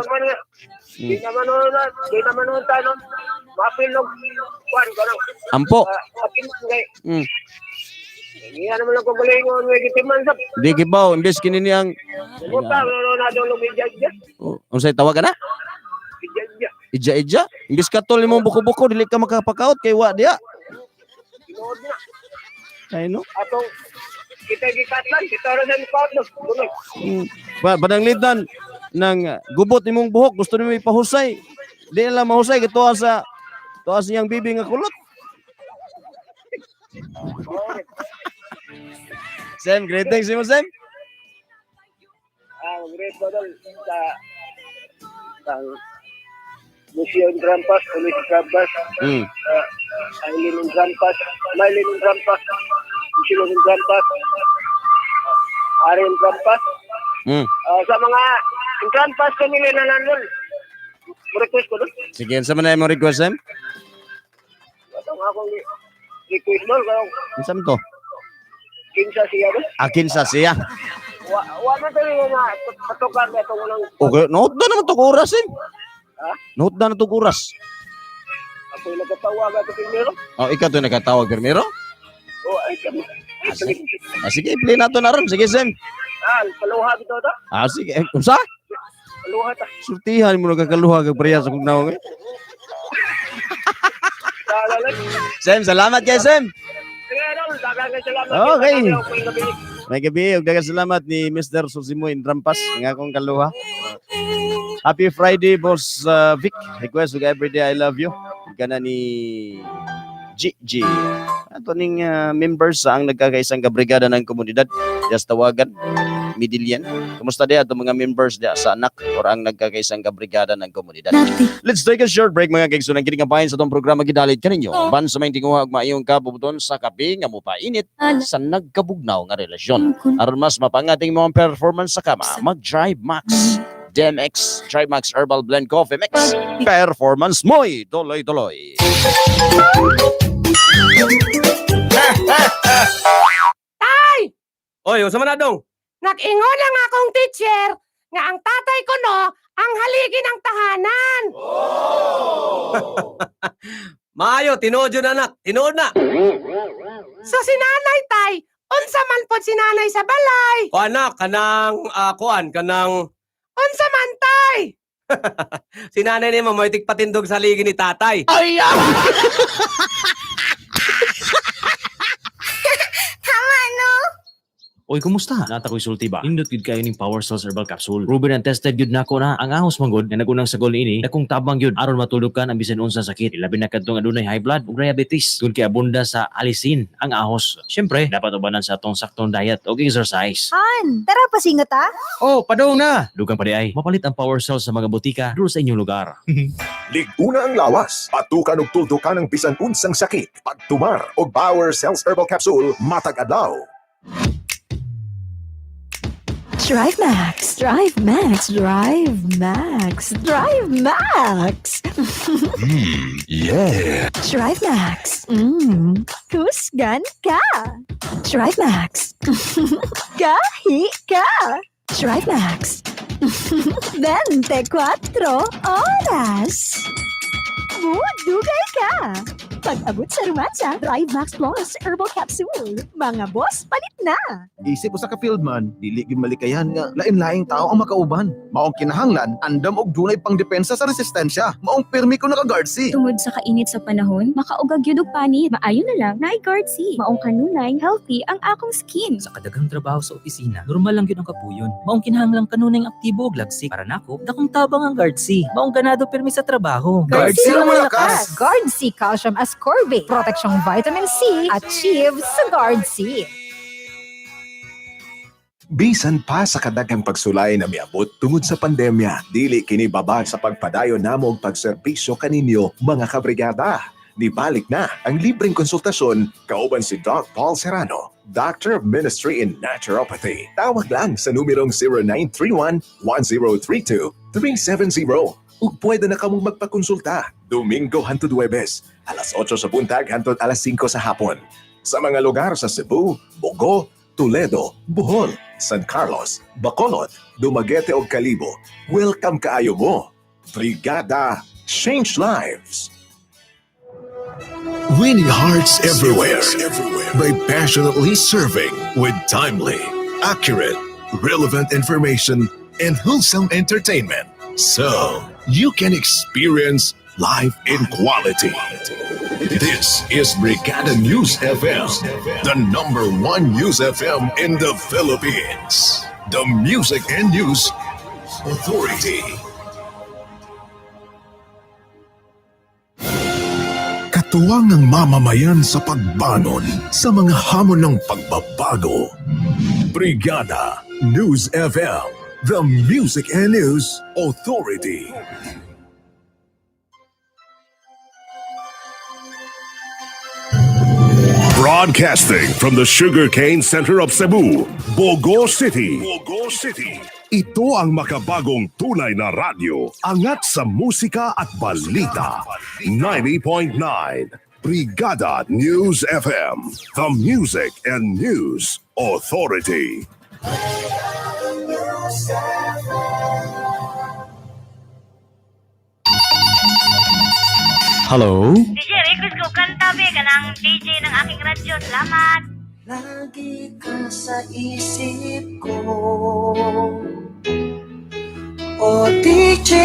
Di naman nun tayo. Mapilog. Kuhan ko lang. ampo. Mapilog kay. Mm. Hindi naman lang kugulingon. Wigitiman sa. Di kibaw, imbes kini niyang Bumuta, na doon lumidya-dya. unsay tawag ka na? Idya-dya. Ija-ija. Imbes katol imong buko-buko dili ka makapakaot kay wa diya. Pinood na. Ay no. Atong kita gikatlan. Kita rin sa mukhaot no. Bunod. Pananglitan ng gubot imong buhok gusto nimo ipahusay. Di na lang mahusay gituwa sa iyang bibi nga kulot. Sam, greetings mo Sam. Great model sa Museum Trampas, Police Trampas, Aileen Trampas, Maylin Trampas, Museum Trampas, Ariel Trampas. Sa mga Trampas kami na nandun. Request ko doon. Sige, sa man mo request Sam? Itong akong request mo, Unsa man to? kinsa siya doon. Akin sa siya. Wa man tayo na patukan na itong unang. Okay, nood na naman to oras Sam. Ha? Nood na to oras. Ako yung nagkatawa ka ito primero. Oh, ikaw to nakatawag primero? Ay, kami. Sige, play na to na ron. Sige Sam. Paluha dito ito. Sige. Unsa? Paluha ta. Surtihan mo nagkakaluha kag priya sa kugnaw eh. Sam, salamat kay Sam. Okay. May gabi, ug daghang salamat ni Mr. Susimo Indrampas nga akong kaluha. Happy Friday, Boss Vic. Request ug everyday I love you. Kana ni GG. Ato ning members ang nagkakaisang kabrigada ng komunidad. Just tawagan. Midillian. Kumusta dia ato mga members dia sa anak or ang nagkakaisang kabrigada ng komunidad. Let's take a short break mga kaigs. Nang kining kabayan sa tong programa gidalit kaninyo. Ban sa may tinguha ug maayong kabubuton sa kape nga mopainit sa nagkabugnaw nga relasyon. Aron mas mapangating mo ang performance sa kama, mag-Drive Max. DMX Drive Max Herbal Blend Coffee Mix. Performance mo'y tuloy-tuloy. Tay! Oy, usa man na dong? Nag-ingon lang akong teacher nga ang tatay ko no, ang haligi ng tahanan. Maayo, tinuod yun anak. Tinuod na. So si nanay tay, unsa man pod si nanay sa balay? O anak, kanang... Unsa man tay? Si nanay ni mo, may tigpatindog sa ligi ni tatay. Ay! Tama no? Oy, kumusta? Nata ko'y sulti ba? Indot gid kayo ning Power Cells Herbal Capsule. Proven and tested gid nako na ang ahos manggod nga nagunang sagol ini akong tabang gyud aron matulog ka ang bisan unsa sakit. Labi na kadtong adunay high blood ug diabetes. Kun kay abunda sa alisin ang ahos. Syempre, dapat ubanan sa atong saktong diet ug exercise. Han, tara pasingot ha. Oh, padong na. Dugang pa di ay. Mapalit ang Power Cells sa mga butika duro sa inyong lugar. Liguna ang lawas. Patukan ug tuldukan ang bisan unsang sakit. Pagtumar og Power Cells Herbal Capsule matag adlaw. Drive Max, Drive Max, Drive Max, Drive Max. Yeah. Drive Max. Husgan ka. Drive Max. Gahi ka. Drive Max. 24 oras. Dugay ka. Pag-abot sa rumansa, Drive Max Plus Herbal Capsule. Mga boss, palit na. Isip usa ka field man, dili gyud malikayan nga lain-laing tao ang makauban. Maong kinahanglan, andam og dunay pangdepensa sa resistensya. Maong permi ko naka-guard C. Tungod sa kainit sa panahon, makaugag yun og panit. Maayo na lang na i-guard C. Maong kanunay, healthy ang akong skin. Sa kadagang trabaho sa opisina, normal lang yun ang kapuyon. Maong kinahanglang kanunay ang aktibo og lagsik. Para nako, dakong tabang ang guard C. Maong ganado permi sa trabaho. Guard C ang malakas. Guard C Calcium Ascorbate. Proteksyong vitamin C. Achieve sa Guard C. Bisan pa sa kadagang pagsulay na miabot tungod sa pandemya, dili kini babad sa pagpadayon namo og pagserbisyo kaninyo mga kabrigada. Nibalik na ang libreng konsultasyon kauban si Doc Paul Serrano, Doctor of Ministry in Naturopathy. Tawag lang sa numerong 0931-1032-370 ug pwede na kamong magpakonsulta Domingo hangtod Huwebes, alas 8 sa buntag hangtod alas 5 sa hapon. Sa mga lugar sa Cebu, Bogo, Toledo, Bohol, San Carlos, Bacolod, Dumaguete ug Calibo, welcome kaayo mo. Brigada Change Lives. Winning hearts everywhere by passionately serving with timely, accurate, relevant information and wholesome entertainment, so you can experience life in quality. This is Brigada News FM, the #1 news FM in the Philippines. The Music and News Authority. Katuwang ng mamamayan sa pagbanon sa mga hamon ng pagbabago. Brigada News FM, the Music and News Authority. Broadcasting from the Sugarcane Center of Cebu, Bogo City. Ito ang makabagong tunay na radyo, angat sa musika at balita. 90.9 Brigada News FM, the Music and News Authority. Hello? DJ, request ko kanta be ka ng DJ ng aking radyo. Salamat. Lagi ka sa isip ko, o DJ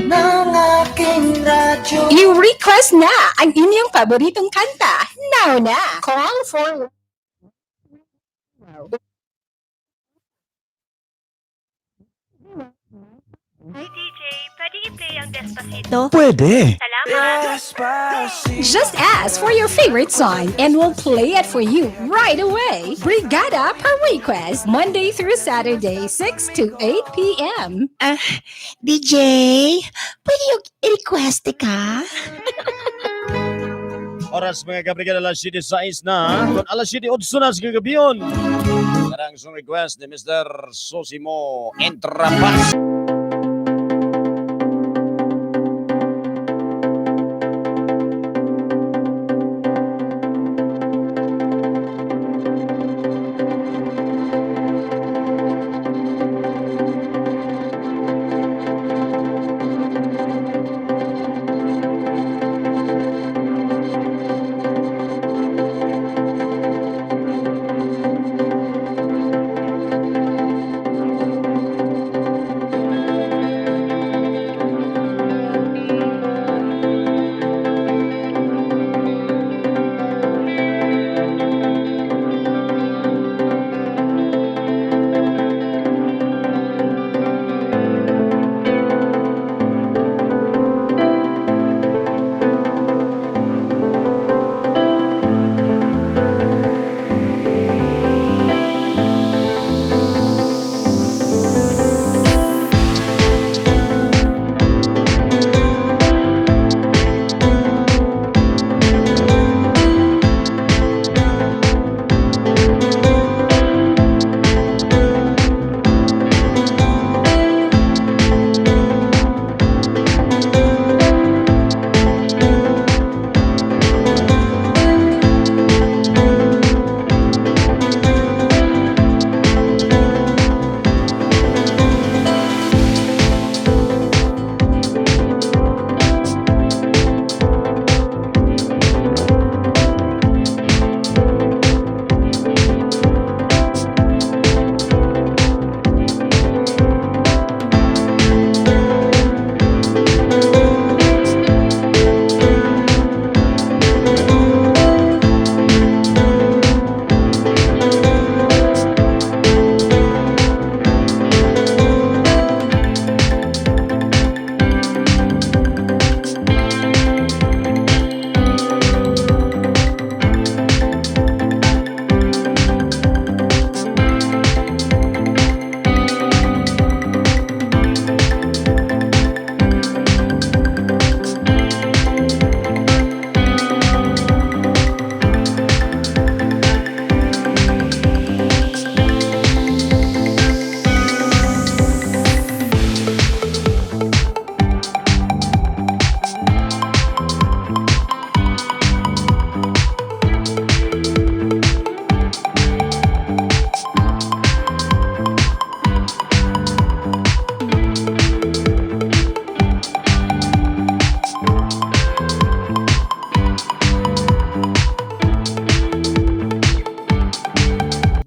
ng aking radyo. I-request na ang inyong paboritong kanta. Now na! Call for... Hey DJ, pwede i-play ang Despacito? Pwede. Salamat. Just ask for your favorite song and we'll play it for you right away. Brigada Pa Request, Monday through Saturday, 6 to 8 p.m. DJ, pwede yung i-request ka? Oras mga kabrigada, alas 7:06 na. Kung alas 7:08 na sa kagabiyon. Karang song request ni Mr. Sosimo Entrapas.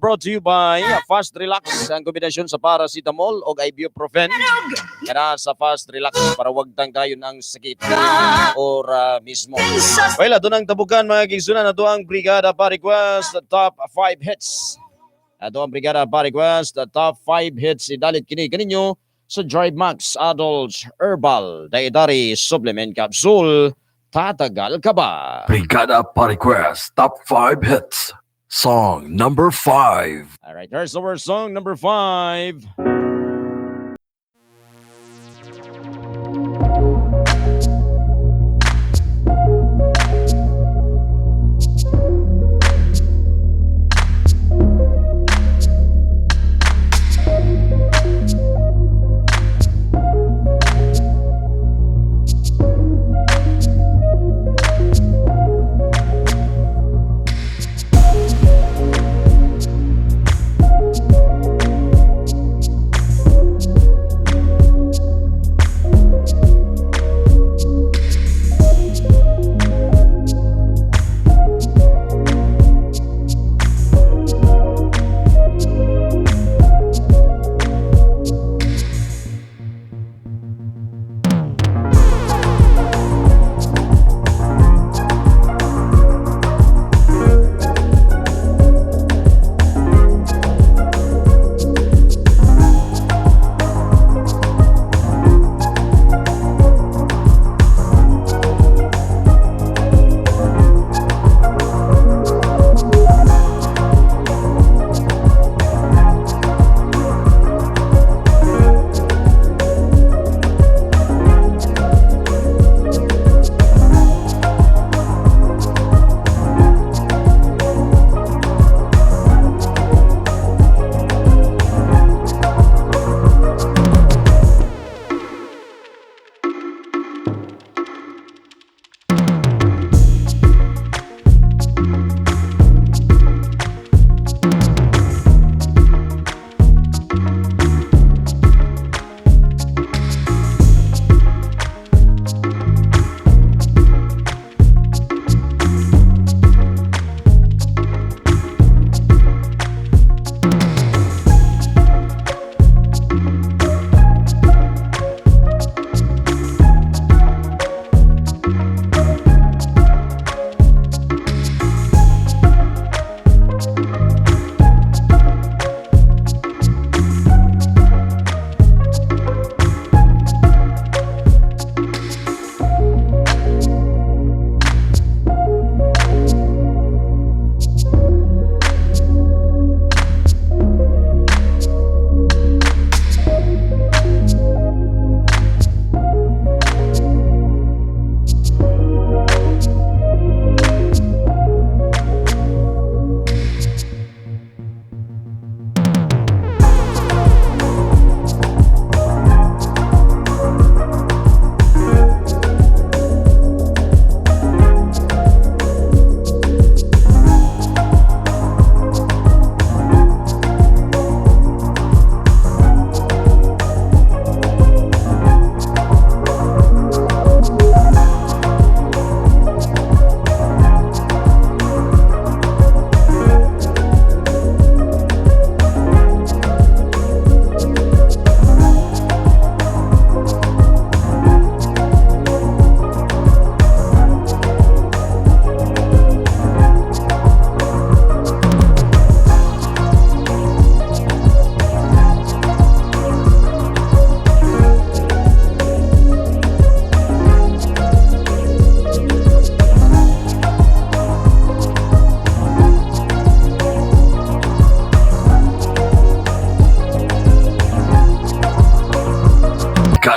brought to you by Fast Relax, ang kombinasyon sa paracetamol o ibuprofen. Kaya sa Fast Relax para wag tangkayon ang sakit ora mismo. Well, ito nang tabukan mga kigsunan. Ito ang Brigada Pa Request, top 5 hits. Ito ang Brigada Pa Request, top 5 hits. Idalit kini kaninyo sa Drive Max Adult Herbal Dietary Supplement Capsule. Tatagal ka ba? Brigada Pa Request, top 5 hits. Song number 5. Alright, here's our song number 5.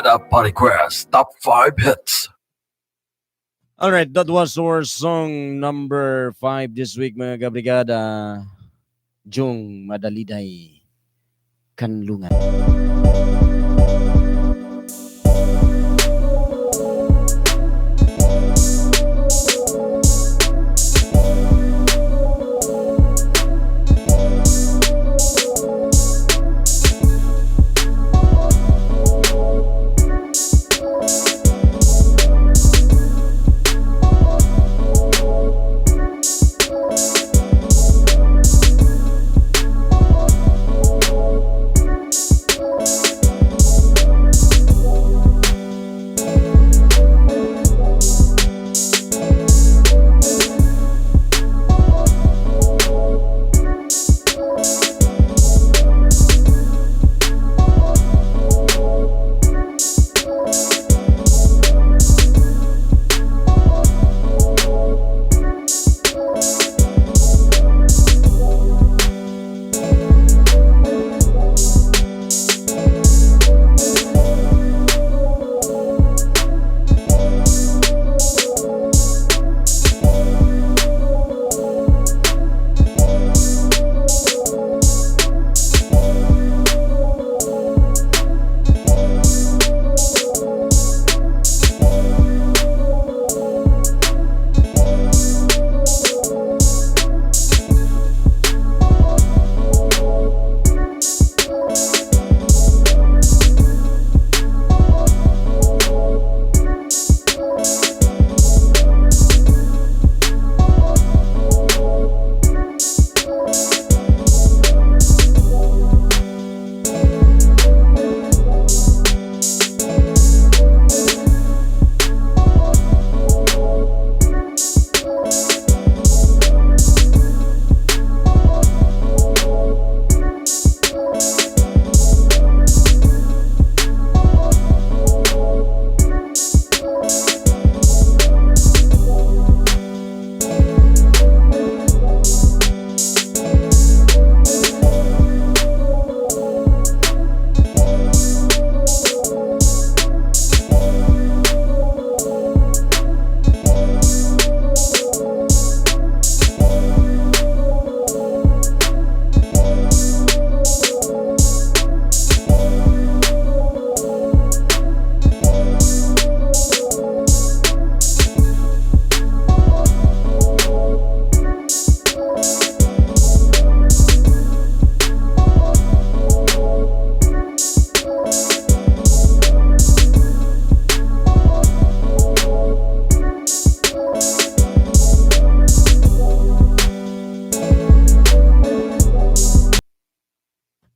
Brigada Pa Request, top 5 hits. Alright, that was our song number 5 this week mga kabrigada. Jung Madaliday Kanlungan.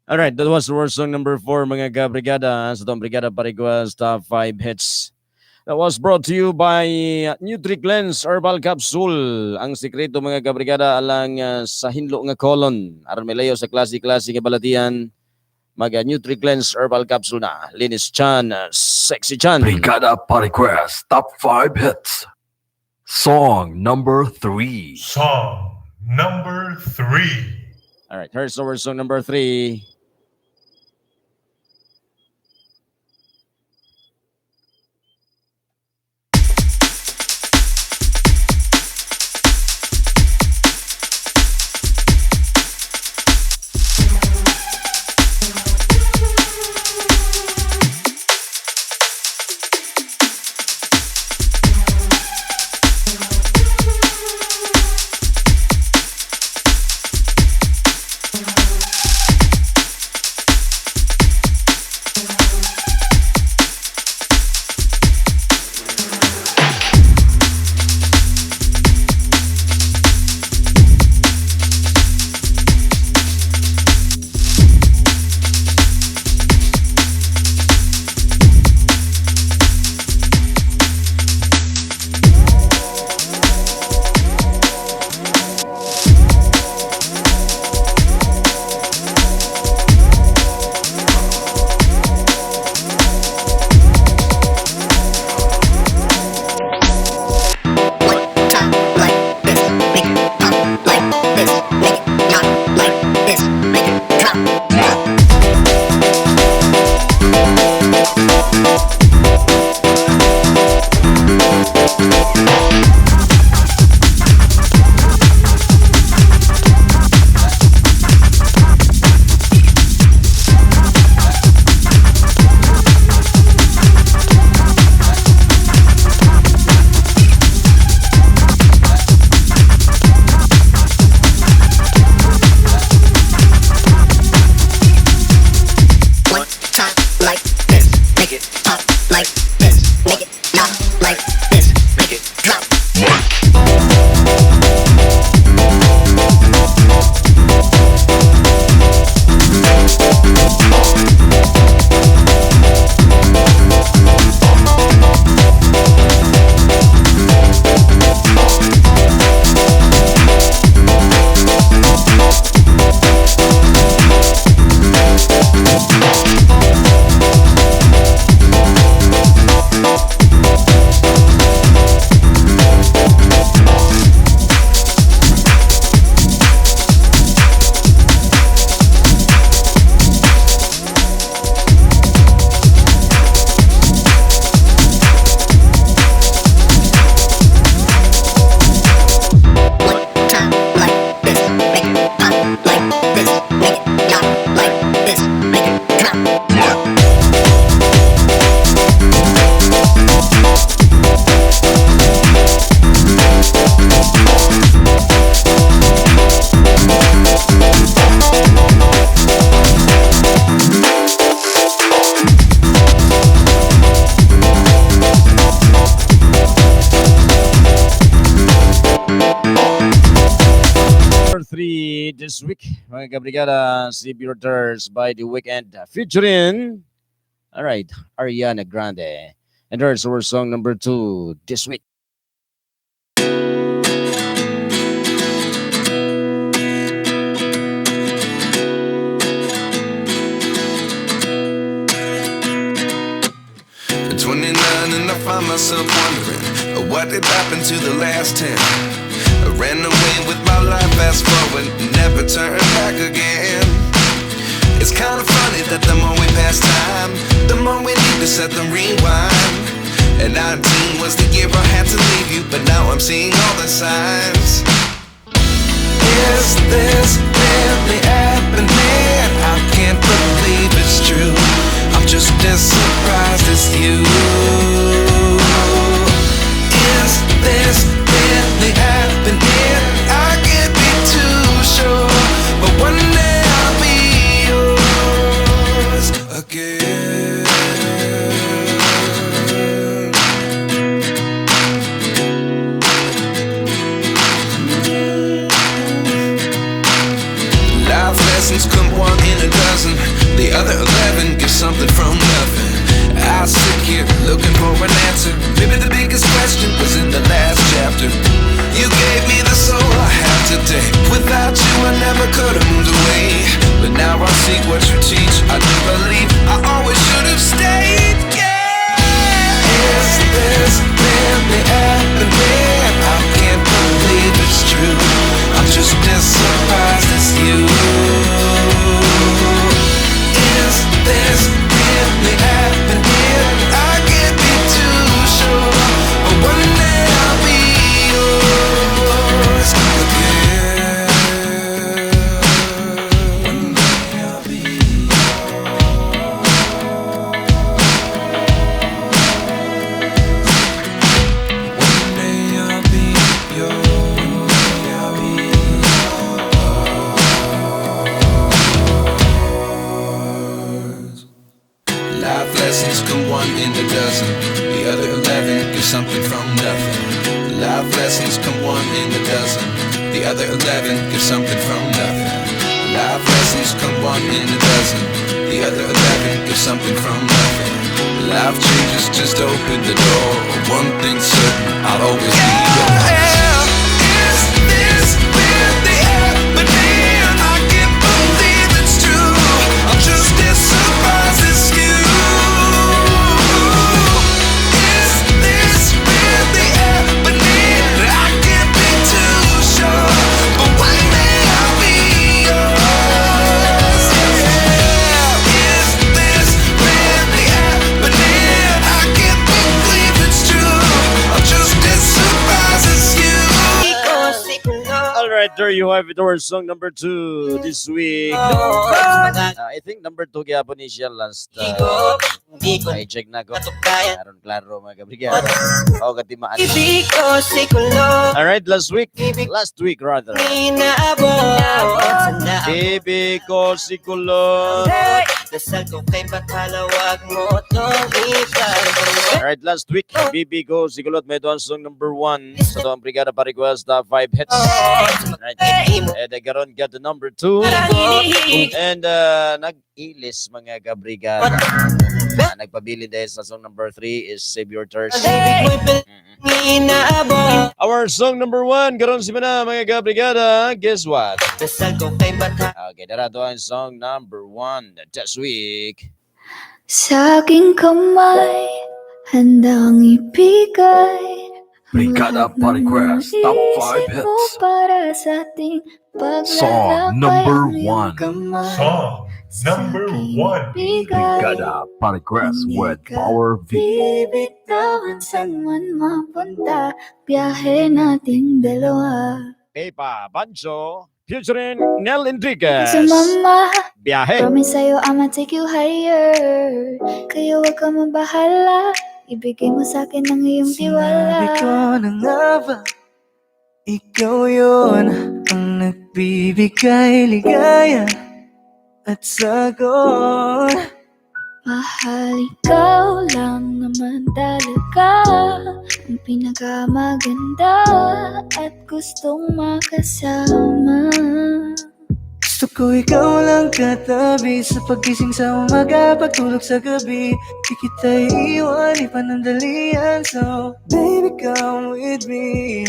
Alright, that was our song number 4 mga kabrigada sa itong Brigada Pa Request Top 5 Hits. That was brought to you by NutriCleanse Herbal Capsule. Ang sikreto mga kabrigada alang sa hinlo nga colon. Aron milayo sa klase-klase nga balatian. NutriCleanse Herbal Capsule na. Linis chan, sexy chan. Brigada Pa Request Top 5 Hits. Song number 3. Song number 3. Alright, here's our song number 3. This week, mga kabrigada, si Builders by The Weekend featuring, alright, Ariana Grande. And there's our song number 2 this week. At 29 and I find myself wondering what did happen to the last 10. I ran away with my life, fast forward, never turn back again. It's kind of funny that the more we pass time, the more we need to set the rewind. And 19 was the year I had to leave you, but now I'm seeing all the signs. Is this really happening? I can't believe it's true. I'm just as surprised as you. Is this really happening? I can't be too sure, but one day I'll be yours again. Life lessons come one in a dozen. The other 11 give something from nothing. I sit here looking for an answer. Maybe the biggest question was in the last chapter. You gave me the soul I have today. Without you I never could have moved away. But now I see what you teach. I do believe I always should have stayed. Yeah. Is this really happening? I can't believe it's true. I'm just as surprised as you. Is this really happening? I can't be too sure, but one day I'll be yours again. One day I'll be life lessons come one in a dozen. The other 11 give something from nothing. Life lessons come one in a dozen. The other 11 give something from nothing. Life lessons come one in a dozen. The other 11 give something from nothing. Life changes just open the door. One thing's certain, I'll always be yours. Is this really happening? I can't believe it's true. I'm just as surprised as you. Alright, there you have it. Our song number 2 this week. I think number 2 kaya po ni siya last. I check na ko. Karon klaro mga kabrigada. O katimaan. Alright, last week rather. Bibi ko si kulot. Dasal ko kay patalawag mo tong ikan. Alright, last week, Bibi ko si kulot may doon song number 1 sa doon Brigada Pa Request, 5 hits. Right. And nagkaroon ka to number 2. And nag-ilis mga kabrigada. Nagpabili dahil sa song number 3 is Save Your Thirst. Our song number 1, karon si mana mga kabrigada. Guess what? Okay, darato ang song number 1 this week. Sa aking kamay, handang ibigay Brigada Pa Request, top 5 hits. Para sa ating Song number 1. Song number 1. Brigada Pa Request with Power V. Bibitawan saan man mapunta, biyahe nating dalawa. Wepa, Bancho, featuring Nel Enriquez. So mama, Biyahe. promise sa'yo I'ma take you higher. Kaya wag ka mabahala, ibigay mo sa'kin ang iyong tiwala. Sinabi ko na nga ba, ikaw yun ang nagbibigay ligaya at sagot. Mahal, ikaw lang naman talaga ang pinakamaganda at gustong makasama. Gusto ko ikaw lang katabi sa pagising sa umaga, pagtulog sa gabi. Di kita iiwan, ipanandalian. So, baby, come with me.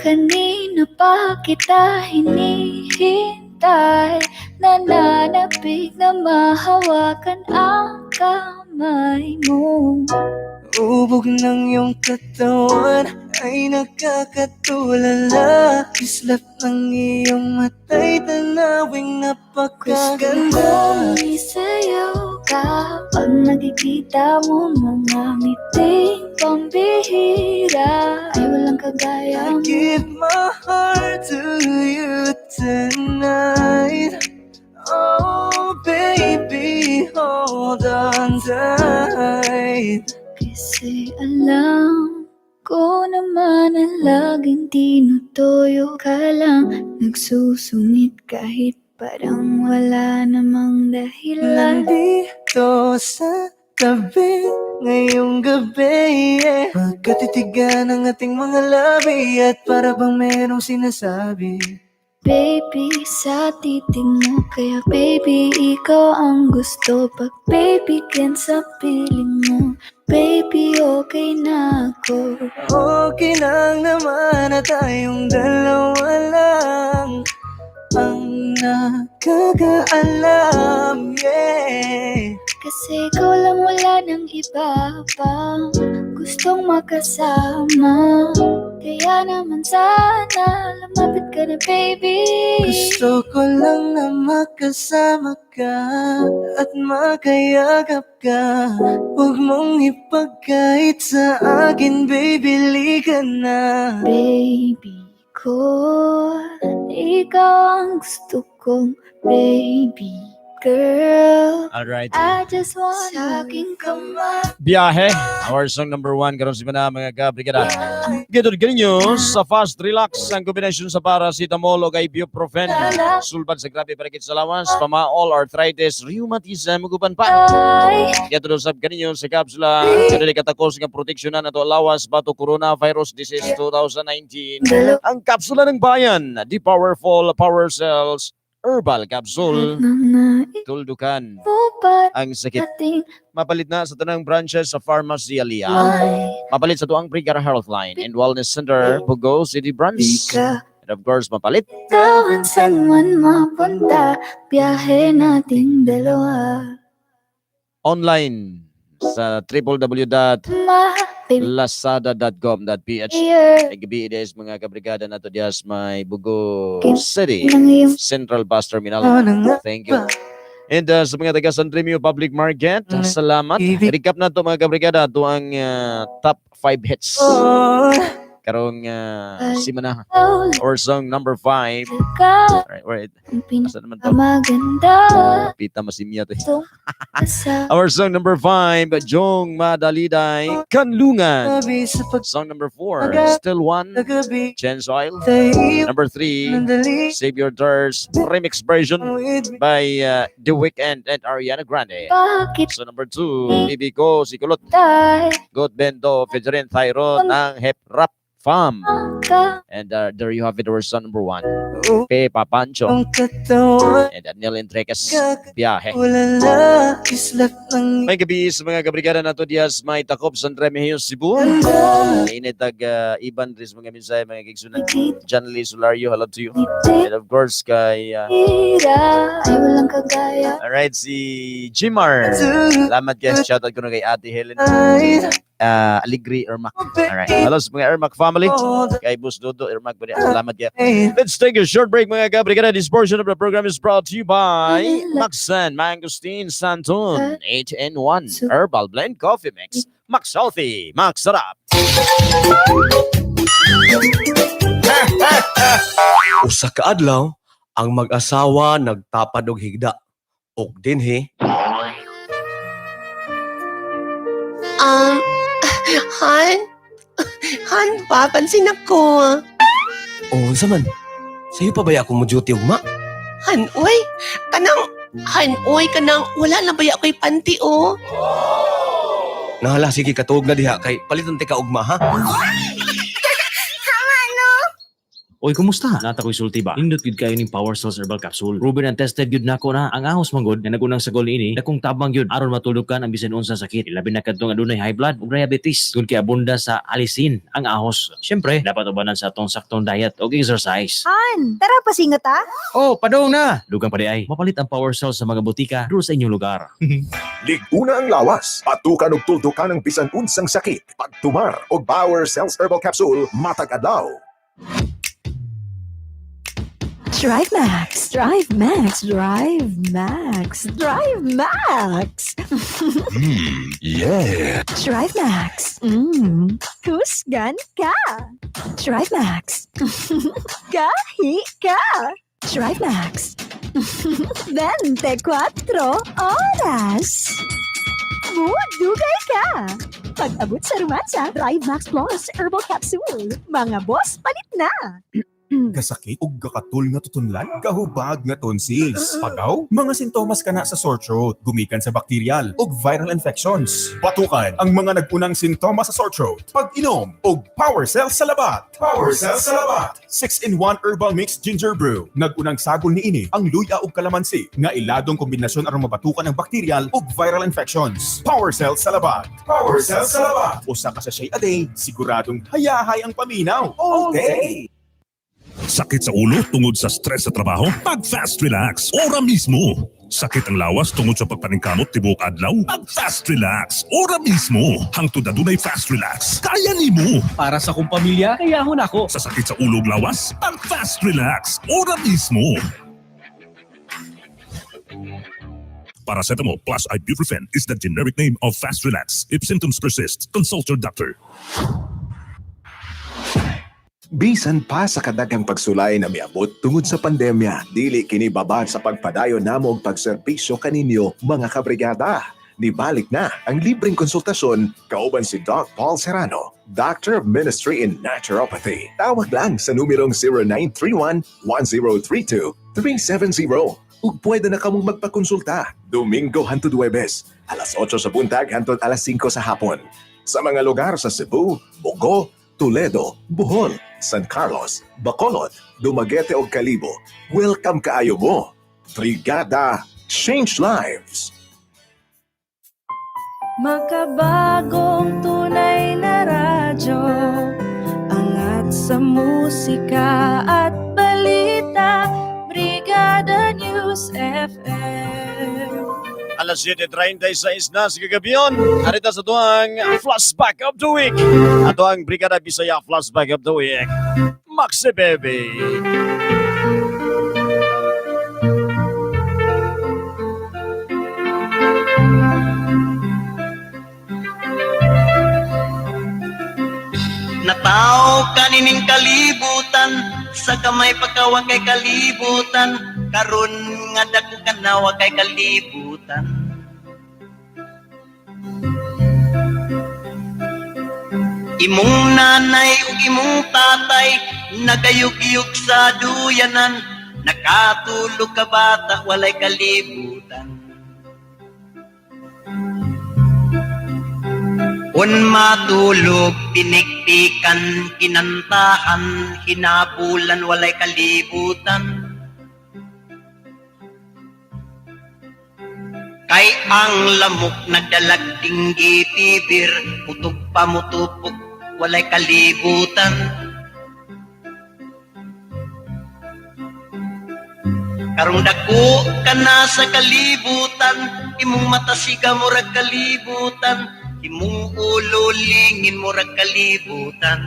Kanina pa kita hinihintay, nananapig na mahawakan ang kamay mo. Ubog ng iyong katawan ay nakakatulala. Kislap ng iyong mata'y tanawing napakaganda. Isayaw ka pag nakikita mo mga ngiting pambihira, ay walang kagaya mo. I give my heart to you tonight. Oh baby, hold on tight. Kasi alam ko naman na laging tinutoyo ka lang, nagsusungit kahit parang wala namang dahilan. Nandito sa tabi ngayong gabi, magkatitigan ang ating mga labi, at para bang merong sinasabi, baby, sa titig mo. Kaya baby, ikaw ang gusto. Pag baby, can sa piling mo. Baby, okay na ako. Okay lang naman na tayong dalawa lang ang nakakaalam, yeah. Kasi ikaw lang, wala nang iba pang gustong makasama. Kaya naman sana lumapit ka na, baby. Gusto ko lang na makasama ka at makayagap ka. Huwag mong ipagkait sa akin, baby, lika na. Baby ko, ikaw ang gusto kong baby girl. Alright. I just want sa aking kamay. Biyahe. Our song number 1. Karoon si na mga kabrigada. Gito ninyo sa Fast Relax. Ang kombinasyon sa paracetamol o ibuprofen. Sulbad sa grabe parakit sa lawas. Pamaol, arthritis, rheumatism, uguban pa. Gito doon sab kaninyo sa kapsula. Kadali katakos ng proteksyonan na to lawas bato coronavirus disease 2019. Ang kapsula ng bayan. The Powerful Power Cells Herbal Capsule. Tuldukan ang sakit. Mapalit na sa tanang branches sa Pharmacy Aliyah. Mapalit sa tuang Brigada Healthline and Wellness Center, Bogo City Branch. And of course, mapalit Tawan saan man mapunta, biyahe nating dalawa. online sa www.lazada.com.ph. Nagbiid is mga kabrigada na to diyas may Bogo City Central Bus Terminal. Thank you. And sa mga taga San Remio Public Market, salamat. Recap na to mga kabrigada, to ang top 5 hits. Karong simana or song number 5. Alright, wait. Asa naman to? Pita masimya to. Our song number 5, Jong Madaliday, Kanlungan. Song number 4, Still One, Chance Oil. Number 3, Save Your Thirst, remix version by The Weeknd and Ariana Grande. So number 2, Bibi Ko, Sikulot, God Bento, featuring Thyron, ng Hep Rap Fam. And there you have it, our song number 1, Pepa Pancho and Daniel Entreques, Biyahe. May gabi sa mga kabrigada na to diyas may takop San Remigio, Cebu. Initag Iban Riz mga minsay mga kigsunan. John Lee Solario, hello to you. And of course kay alright, si Jimar. Salamat guys, shoutout ko na kay Ate Helen Aligri Ermac. Alright, hello sa mga Ermac family. Kay Bus Dodo Ermac, salamat guys. Let's take a short break mga kabrigada. This portion of the program is brought to you by Maxan Mangosteen Santon 8-in-1 Herbal Blend Coffee Mix. Max Healthy, Max Sarap. Usa ka adlaw, ang mag-asawa nagtapad og higda. Og dinhi, Han, papansin ako. oh, zaman. Sa'yo pa ba ako mo duty ugma? Han, kanang, wala na ba ako'y panty, oh? Nahala, sige katuog na diha, kay palitan ti ka ugma, ha? Oy, kumusta? Nata ko'y sulti ba? Indot gid kayo ning Power Cells Herbal Capsule. Proven and tested gid nako na ang ahos manggod na nagunang sagol ini dakong tabang gyud aron matulog ka ang bisan unsa sakit. Ilabi na kadtong adunay high blood ug diabetes. Kun kay abunda sa alisin ang ahos. Syempre, dapat ubanan sa atong saktong diet ug exercise. Han, tara pasingat ta. Oh, padong na. Dugang pa di ay. Mapalit ang Power Cells sa mga butika duro sa inyong lugar. Liguna ang lawas, patukan og tuldukan ang bisan unsang sakit. Pagtumar og Power Cells Herbal Capsule, matag adlaw. Drive Max, Drive Max, Drive Max, Drive Max. Yeah. Drive Max. Husgan ka. Drive Max. Gahi ka. Drive Max. 24 oras. Dugay ka. Pag-abot sa rumansa, Drive Max Plus Herbal Capsule. Mga boss, palit na. Gasakit ug gakatul nga tutunlan, gahubag nga tonsils, pagaw, mga sintomas kana sa sore throat, gumikan sa bacterial ug viral infections. Batukan ang mga nagpunang sintomas sa sore throat. Pag-inom og Power Cell sa labat. Power Cell sa labat. 6-in-1 herbal mixed ginger brew. Nag-unang sagol ni ini ang luya ug kalamansi nga iladong kombinasyon aron mabatukan ang bacterial ug viral infections. Power Cell sa labat. Power Cell sa labat. Usa ka sachet a day, siguradong hayahay ang paminaw all day. Sakit sa ulo tungod sa stress sa trabaho? Pag Fast Relax, ora mismo. Sakit ang lawas tungod sa pagpaningkamot tibok adlaw? Pag Fast Relax, ora mismo. Hangtod na dunay Fast Relax, kaya nimo. Para sa kong pamilya, kaya ako. Sa sakit sa ulo ug lawas? Pag Fast Relax, ora mismo. Paracetamol plus ibuprofen is the generic name of Fast Relax. If symptoms persist, consult your doctor. Bisan pa sa kadagang pagsulay na miabot tungod sa pandemya, dili kini babad sa pagpadayon namo og pagserbisyo kaninyo mga kabrigada. Nibalik na ang libreng konsultasyon kauban si Doc Paul Serrano, Doctor of Ministry in Naturopathy. Tawag lang sa numerong 0931-1032-370 ug pwede na kamong magpakonsulta Domingo hangtod Huwebes, alas 8 sa buntag hangtod alas 5 sa hapon. Sa mga lugar sa Cebu, Bogo, Toledo, Bohol, San Carlos, Bacolod, Dumaguete o Calibo, welcome kaayo mo. Brigada, change lives. Makabagong tunay na radyo, angat sa musika at balita, Brigada News FM. Alas 7:36 na sa kagabiyon. Harita sa tuwang Flashback of the Week. Ato ang Brigada Bisaya Flashback of the Week. Maxi Baby. Natao kanining kalibutan, sa kamay pagkawa kay kalibutan, karon nga dako kanawa kay kalibutan. Imong nanay ug imong tatay nagayug-yug sa duyanan, nakatulog ka bata walay kalibutan. Un matulog, pinikpikan, kinantahan, hinabulan, walay kalibutan. Kay ang lamok nagdalag tinggi bibir, putog pa mutupok, walay kalibutan. Karong dako ka na sa kalibutan, imong mata siga murag kalibutan, imong ulo lingin murag kalibutan.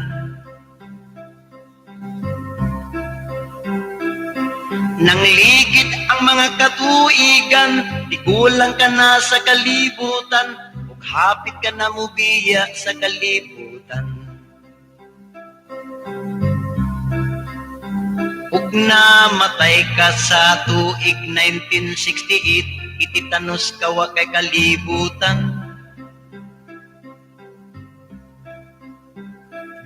Nang ligid ang mga katuigan, di kulang ka na sa kalibutan, ug hapit ka na mubiya sa kalibutan. Ug namatay ka sa tuig 1968, ititanos ka wa kay kalibutan.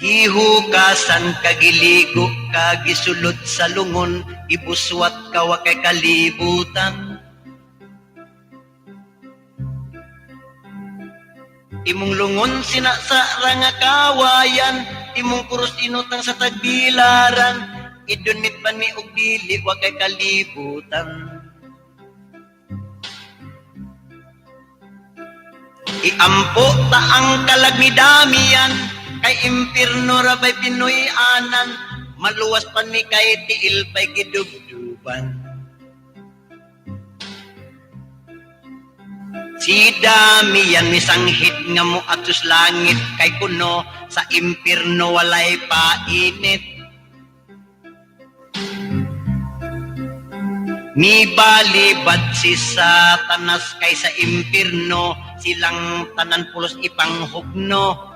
Gihugasan kagiligo kagisulod sa lungon, ibuswat kawa kay kalibutan. Imong lungon sinasara nga kawayan, imong kurus inutang sa tagbilaran, idunit pa ni og dili wa kay kalibutan. Iampo ta ang kalag ni Damian, kay impirno ra bay Pinoy-anan, maluwas pa ni kay tiil pay gidubduban. Si Damian misanghit nga mo atus langit, kay kuno sa impirno walay painit. Ni balibad si Satanas, kay sa impirno silang tanan pulos ipanghugno.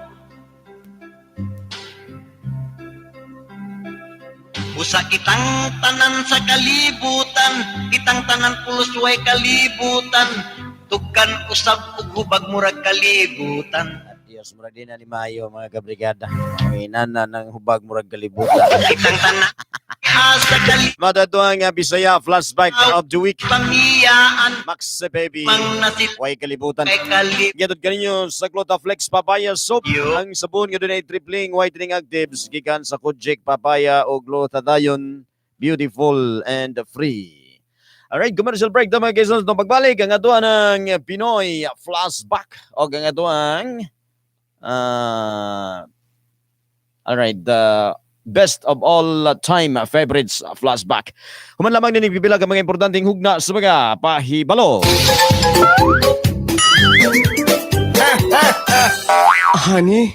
Usa kitang tanan sa kalibutan, kitang tanan pulos way kalibutan, tugkan usab ug hubag murag kalibutan. Ayos, murag din na ni Mayo, mga kabrigada. Ay, nana ng hubag murag kalibutan. Madatuang Bisaya flashback of the week. Max baby. Way kalibutan. Gatod kaninyo sa Clota Flex Papaya Soap. Ang sabon nga doon ay tripling whitening actives. Gikan sa Kojik Papaya o Gluthathione. Beautiful and free. Alright, commercial break na mga kaisan. Itong pagbalik, ang atuan ng Pinoy flashback. O ang atuang alright, the best of all time favorites flashback. Human lamang din ibibilag ang mga importanteng hugna sa mga pahibalo. Honey,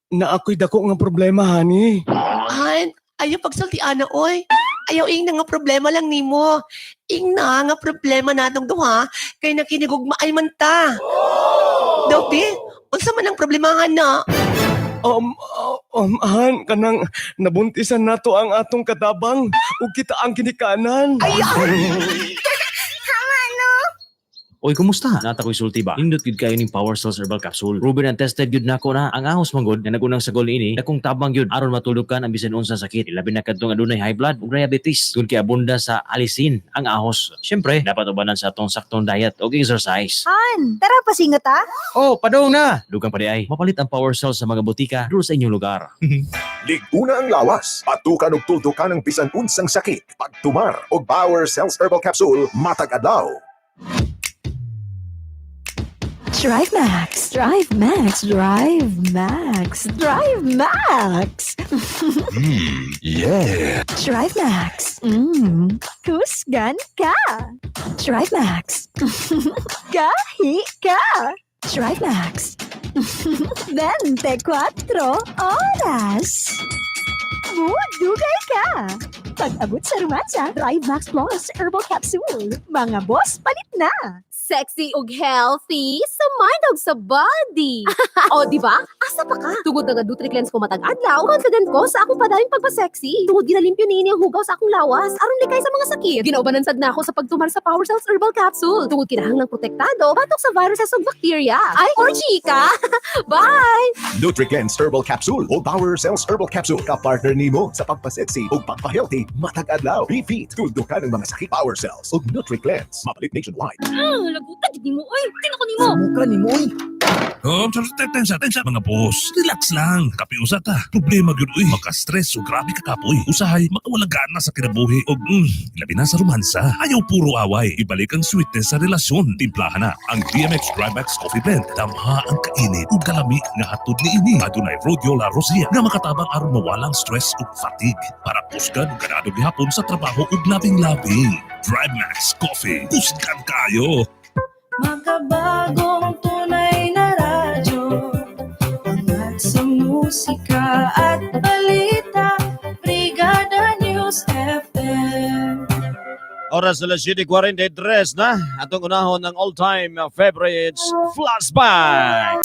na ako'y dako nga problema, honey. Han, ayaw pagsultian na, oy. Ayaw ing nga problema lang nimo. Ing nga problema natong duha kay nakinigugma ay man ta. Dobi, unsa man ang problemahan na? Han, kanang nabuntisan nato ang atong katabang ug kita ang kinikanan. Oy, kumusta? Nata ko'y sulti ba? Indot gud kayo ning Power Cells Herbal Capsule. Proven and tested gud nako na ang ahos manggod nga nagunang sagol ini dakong tabang gud aron matulukan ang bisan unsa sakit. Labi na kadtong adunay high blood ug diabetes. Kun kay abunda sa alisin ang ahos. Syempre, dapat ubanan sa atong saktong diet ug exercise. Han, tara pasingot ha. Oh, padong na. Dugang pa di ay. Mapalit ang Power Cells sa mga butika duro sa inyong lugar. Liguna ang lawas. Patukan ug tuldukan ang bisan unsang sakit. Pagtumar og Power Cells Herbal Capsule matag adlaw. Drive Max, Drive Max, Drive Max, Drive Max. Yeah. Drive Max. Husgan ka. Drive Max. Gahi ka. Drive Max. 24 oras. Dugay ka. Pag-abot sa rumansa, Drive Max Plus Herbal Capsule. Mga boss, palit na. Sexy ug healthy sa mind ug sa body. O, di ba? Asa pa ka? Tugod nga Nutri-Cleanse ko matag adlaw, confident ko sa akong padayong pagpa-sexy. Tugod ginalimpyo niini ang hugaw sa akong lawas aron likay sa mga sakit. Ginaubanan sad na ako sa pagtumar sa Power Cells Herbal Capsule. Tugod kinahanglang protektado batok sa viruses ug bacteria. Ay, or chika. Bye. Nutri-Cleanse Herbal Capsule o Power Cells Herbal Capsule. Ka-partner nimo sa pagpa-sexy o pagpa-healthy matag adlaw. Repeat. Tuldukan ang mga sakit. Power Cells o Nutri-Cleanse. Mapalit nationwide. Lagutan gid mo oy. Tinako nimo. Muka nimo oy. Oh, tensa mga boss. Relax lang. Kapi usa ta. Problema gyud uy. Maka-stress o grabe ka kapoy. Usahay makawala gana sa kinabuhi og labi na sa romansa. Ayaw puro away. Ibalik ang sweetness sa relasyon. Timplahan na ang DMX Dry Max Coffee Blend. Damha ang kainit ug kalami nga hatod ni ini. Adunay Rhodiola rosea nga makatabang aron mawalang stress ug fatigue. Para pusgan ug ganado gihapon sa trabaho ug labing-labing. Dry Max Coffee. Pusgan kayo. Makabagong tunay na radyo, angat sa musika at balita, Brigada News FM. Oras na 7:43 na. Atong unahon ng all-time favorites flashback.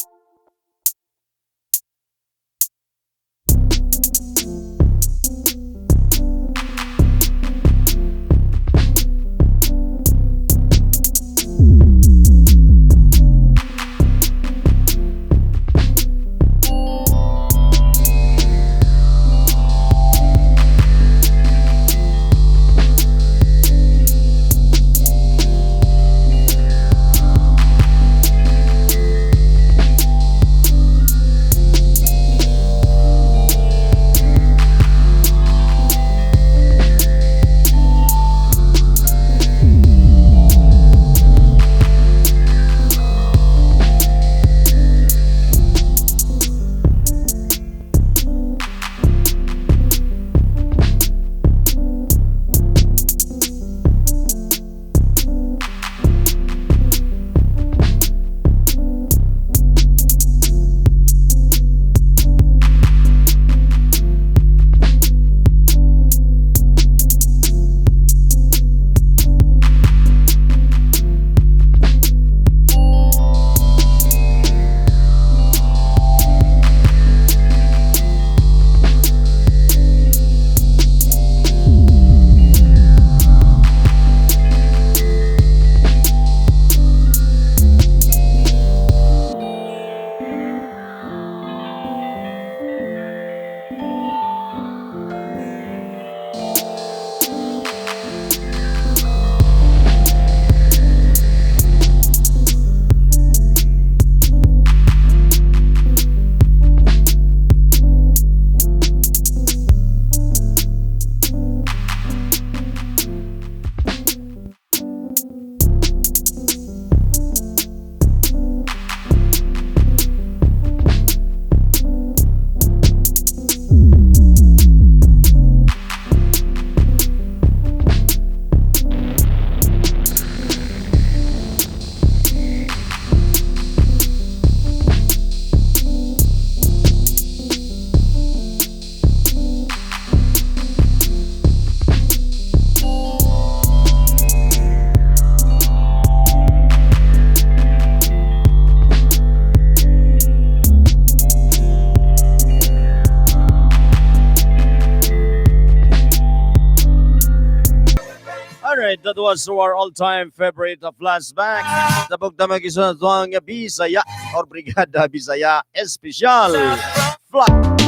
towards to our all-time favorite flashback. Sabog na mag-isa na ito ang Bisaya or Brigada Bisaya Espesyal Flash.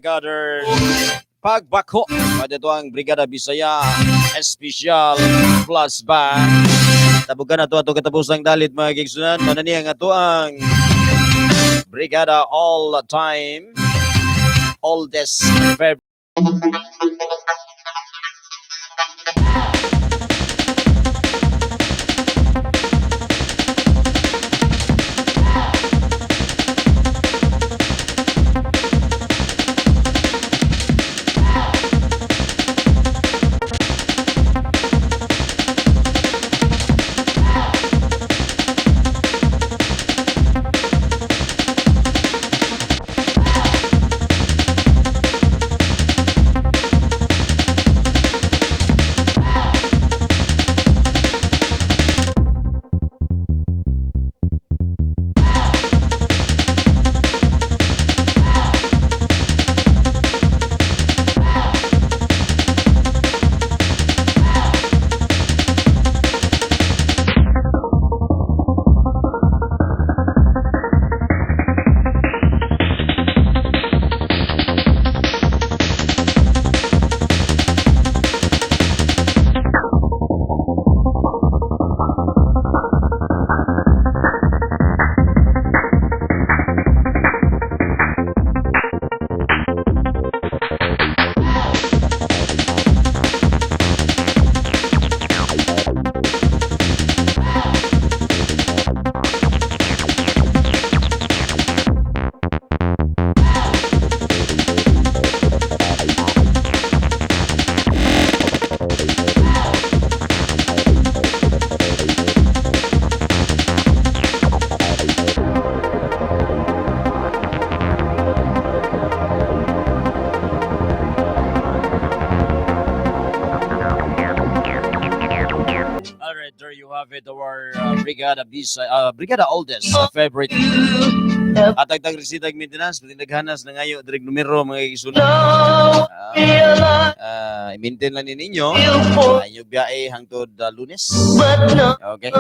Brigada Pagbako. Pada ito ang Brigada Bisaya Espesyal Plus Band. Tabugan na ito ato katapos ng dalit mga gigsunan. Mananiang ito ang Brigada All Time Oldest Favorite. there you have it, our Brigada Brigada oldest favorite. At agtag resitag maintenance, pati naghanas na ngayon, direct numero mga isunod. I-maintain lang ninyo. Ayog biyae hangtod Lunes. Okay.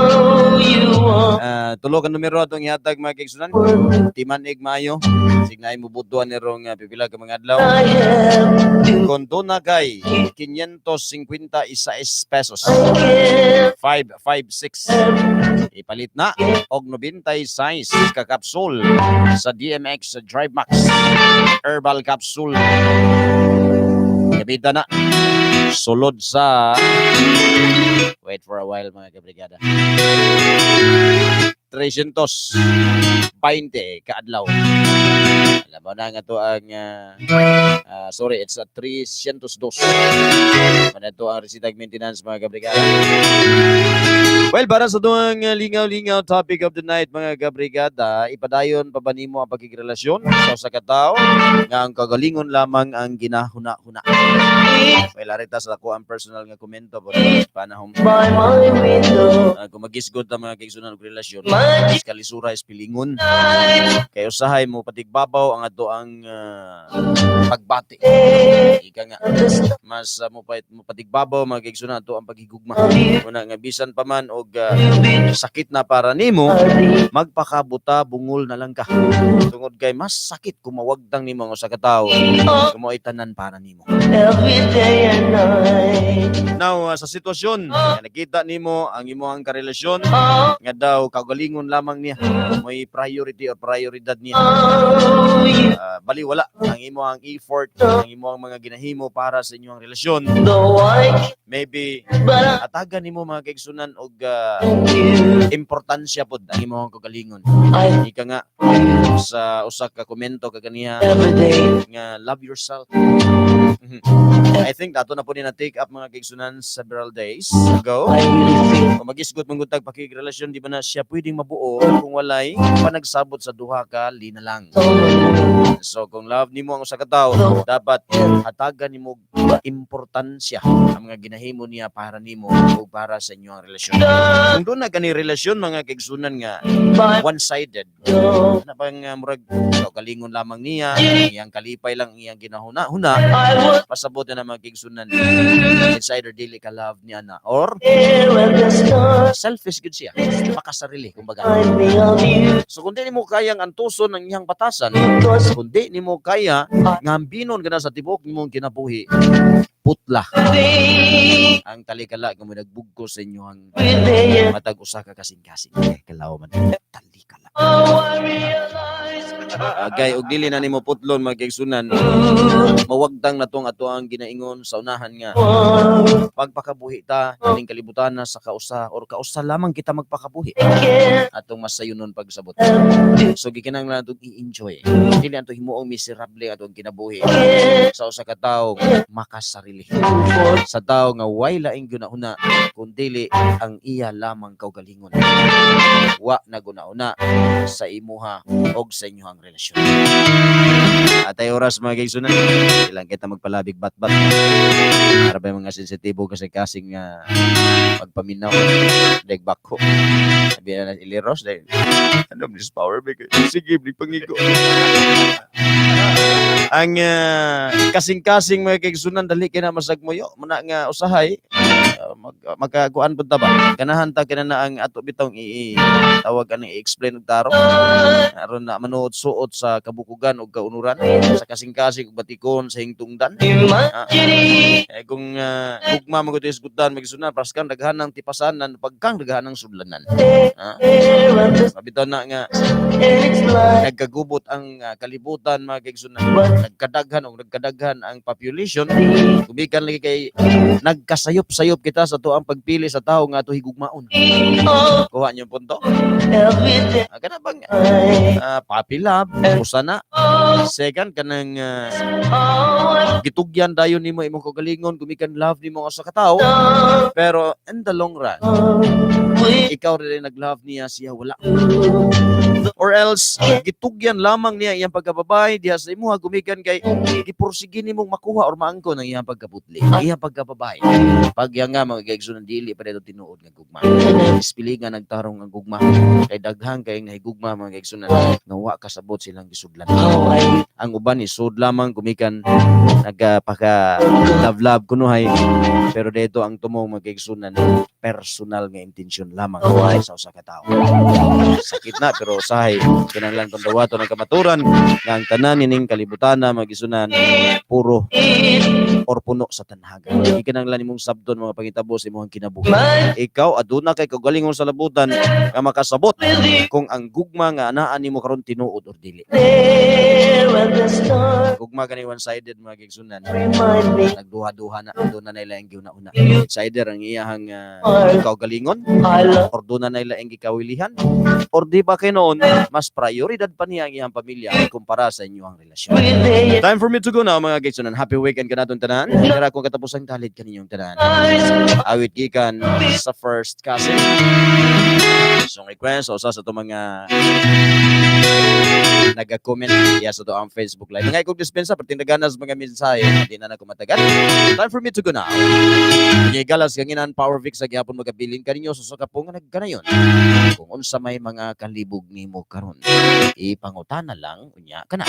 Tulo ka numero atong ihatag mga kaigsunan. Timanig maayo. Signay mo butuan nirong pipila ka mga adlaw. Konto na kay 556 pesos. 556. Ipalit na og 96 ka kapsul sa DMX Drive Max Herbal Capsule. Gabita na. Sulod sa wait for a while mga kabrigada. 320 kaadlaw. Alam mo na nga to ang sorry, it's a 302. Ano to ang resitag maintenance mga kabrigada. Well, para sa tuwang lingaw-lingaw topic of the night mga kabrigada, ipadayon pa ba nimo ang pagkikrelasyon sa katao nga ang kagalingon lamang ang ginahuna-huna. Well, arita sa ako ang personal nga komento po sa panahon. Kung magisgot ang mga kaigsunan og relasyon, kalisura is pilingon. Kay usahay mo patigbabaw ang ato ang pagbati. Ika nga mas mo patigbabaw mga kaigsunan ato ang paghigugma. Una nga bisan pa man og sakit na para nimo, magpakabuta bungol na lang ka. Tungod kay mas sakit kung mawagtang nimo ang usa ka tawo, kung mo'y tanan para nimo. Now, sa sitwasyon nga nakita nimo ang imong karelasyon nga daw kagalingon lamang niya, may priority or prioridad niya. Baliwala ang imong effort, ang imong mga ginahimo para sa inyong relasyon. Maybe atagan nimo mga kaigsunan og importansya pod ang imong kagalingon. Ika nga sa usa ka komento kaniya nga love yourself. I think dato na po ni na take up mga kaigsunan several days ago. Kung magisgot manggutag pakigrelasyon, di ba na siya pwedeng mabuo kung walay panagsabot sa duha ka linalang. So kung love nimo ang usa ka tawo, dapat hatagan nimo importansya ang mga ginahimo niya para nimo o para sa inyong relasyon. Kung doon na gani relasyon mga kaigsunan nga one-sided, na bang murag kalingon lamang niya, iyang kalipay lang iyang ginahuna-huna, pasabot na mga kaigsunan it's either dili ka love niya na or selfish good siya, makasarili kumbaga. So kung di mo kayang antuson ang iyang batasan, kung di mo kaya ngambinon ka na sa tibok nimong kinabuhi, putla ang talikala kung nagbugko sa inyo ang matag usa ka kasing-kasing. Kalaw man talikala. Gay og dili na nimo putlon mga kaigsunan, mawagtang na tong ato ang ginaingon sa unahan nga pagpakabuhi ta ning kalibutan na sa kausa or kausa lamang kita magpakabuhi atong masayunon pagsabot. So gikinahanglan nato i-enjoy, dili ato himuong miserable atong kinabuhi sa usa ka tawo makasarili, sa tawo nga way laing guna-una kundi ang iya lamang kaugalingon, wa na guna-una sa imuha og sa inyohang relasyon. Atay oras mga kaigsunan, ilang kita magpalabig bat-bat para ba mga sensitibo kasi kasing pagpaminaw deg bako sabi na iliros dahil ano this power big sige big pangigo ang kasing-kasing mga kaigsunan dali kina masagmoyo muna nga usahay magkakuan pud ta ba ganahan ta kinana ang ato bitong tawag ani i-explain og taro aron na manuot suot sa kabukugan ug kaunuran sa kasing-kasing ug batikon sa hingtungdan. Kung gugma mo gud isgutan magsunan paskan daghanang tipasanan pagkang daghanang sudlanan. Mabitaw na nga nagkagubot ang kalibutan mga kaigsunan, nagkadaghan ang population, kubikan lagi kay nagkasayop-sayop kita sa tuang pagpili sa tao nga ato higugmaon. Kuha niyo punto? Kana bang puppy love, usa na. Second kanang gitugyan dayon nimo imong kagalingon, gumikan love nimo sa katao. Pero in the long run, ikaw rin nag-love niya, siya wala. Or else gitugyan lamang niya iyang pagkababay diha sa imuha, gumikan kay gipursige nimong makuha or maangko ng iyang pagkaputli, iyang pagkababay. Pag yang nga mga kaigsunan dili pa dito tinuod nga gugma. Ispili nga nagtarong nga gugma kay daghang kay nga higugma mga kaigsunan nga wa kasabot silang gisudlan. Ang uban ni sud lamang kumikan nagpaka love kunuhay pero dito ang tumong mga kaigsunan personal nga intensyon lamang sa usa ka tawo. Sakit na pero usahay kinahanglan kun dawaton ang kamaturan nga ang tanan nining kalibutan na magisunan puro or puno sa tanhaga. Di kinahanglan nimong sabton mga pangitabo sa imong kinabuhi. Ikaw aduna kay kagalingon sa labutan nga makasabot kung ang gugma nga anaan nimo karon tinuod or dili. Gugma kani one-sided mga kaigsunan. Nagduha-duha na doon na nila ang giuna-una. Sider ang iyahang ikaw galingon or doon na nila ang gikawilihan or di ba kay noon mas prioridad pa niya ang iyang pamilya kumpara sa inyong relasyon. Time for me to go now mga kaigsunan. Happy weekend ka naton tanan. Kaya kung katapos ang talid kaninyong tanan. Awit gikan sa first cousin. So request o sa to mga naga-comment sa to ang Facebook live. Ngay kog dispensa pertindaganas mga mensahe di na nako matagal. Time for me to go now. Ngay galas kanginan Power Vic sa gyapon magabilin kaninyo sa po nga nagkanayon. Kung unsa may mga kalibog nimo karon, ipangutana lang unya kana.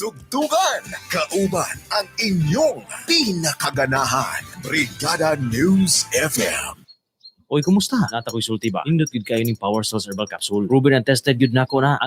Tugtugan, kauban ang inyong pinakaganahan. Brigada News FM. Oy, kumusta? Nata ko'y sulti ba? Indot gid kayo ning Power Cells Herbal Capsule. Proven and tested gid nako na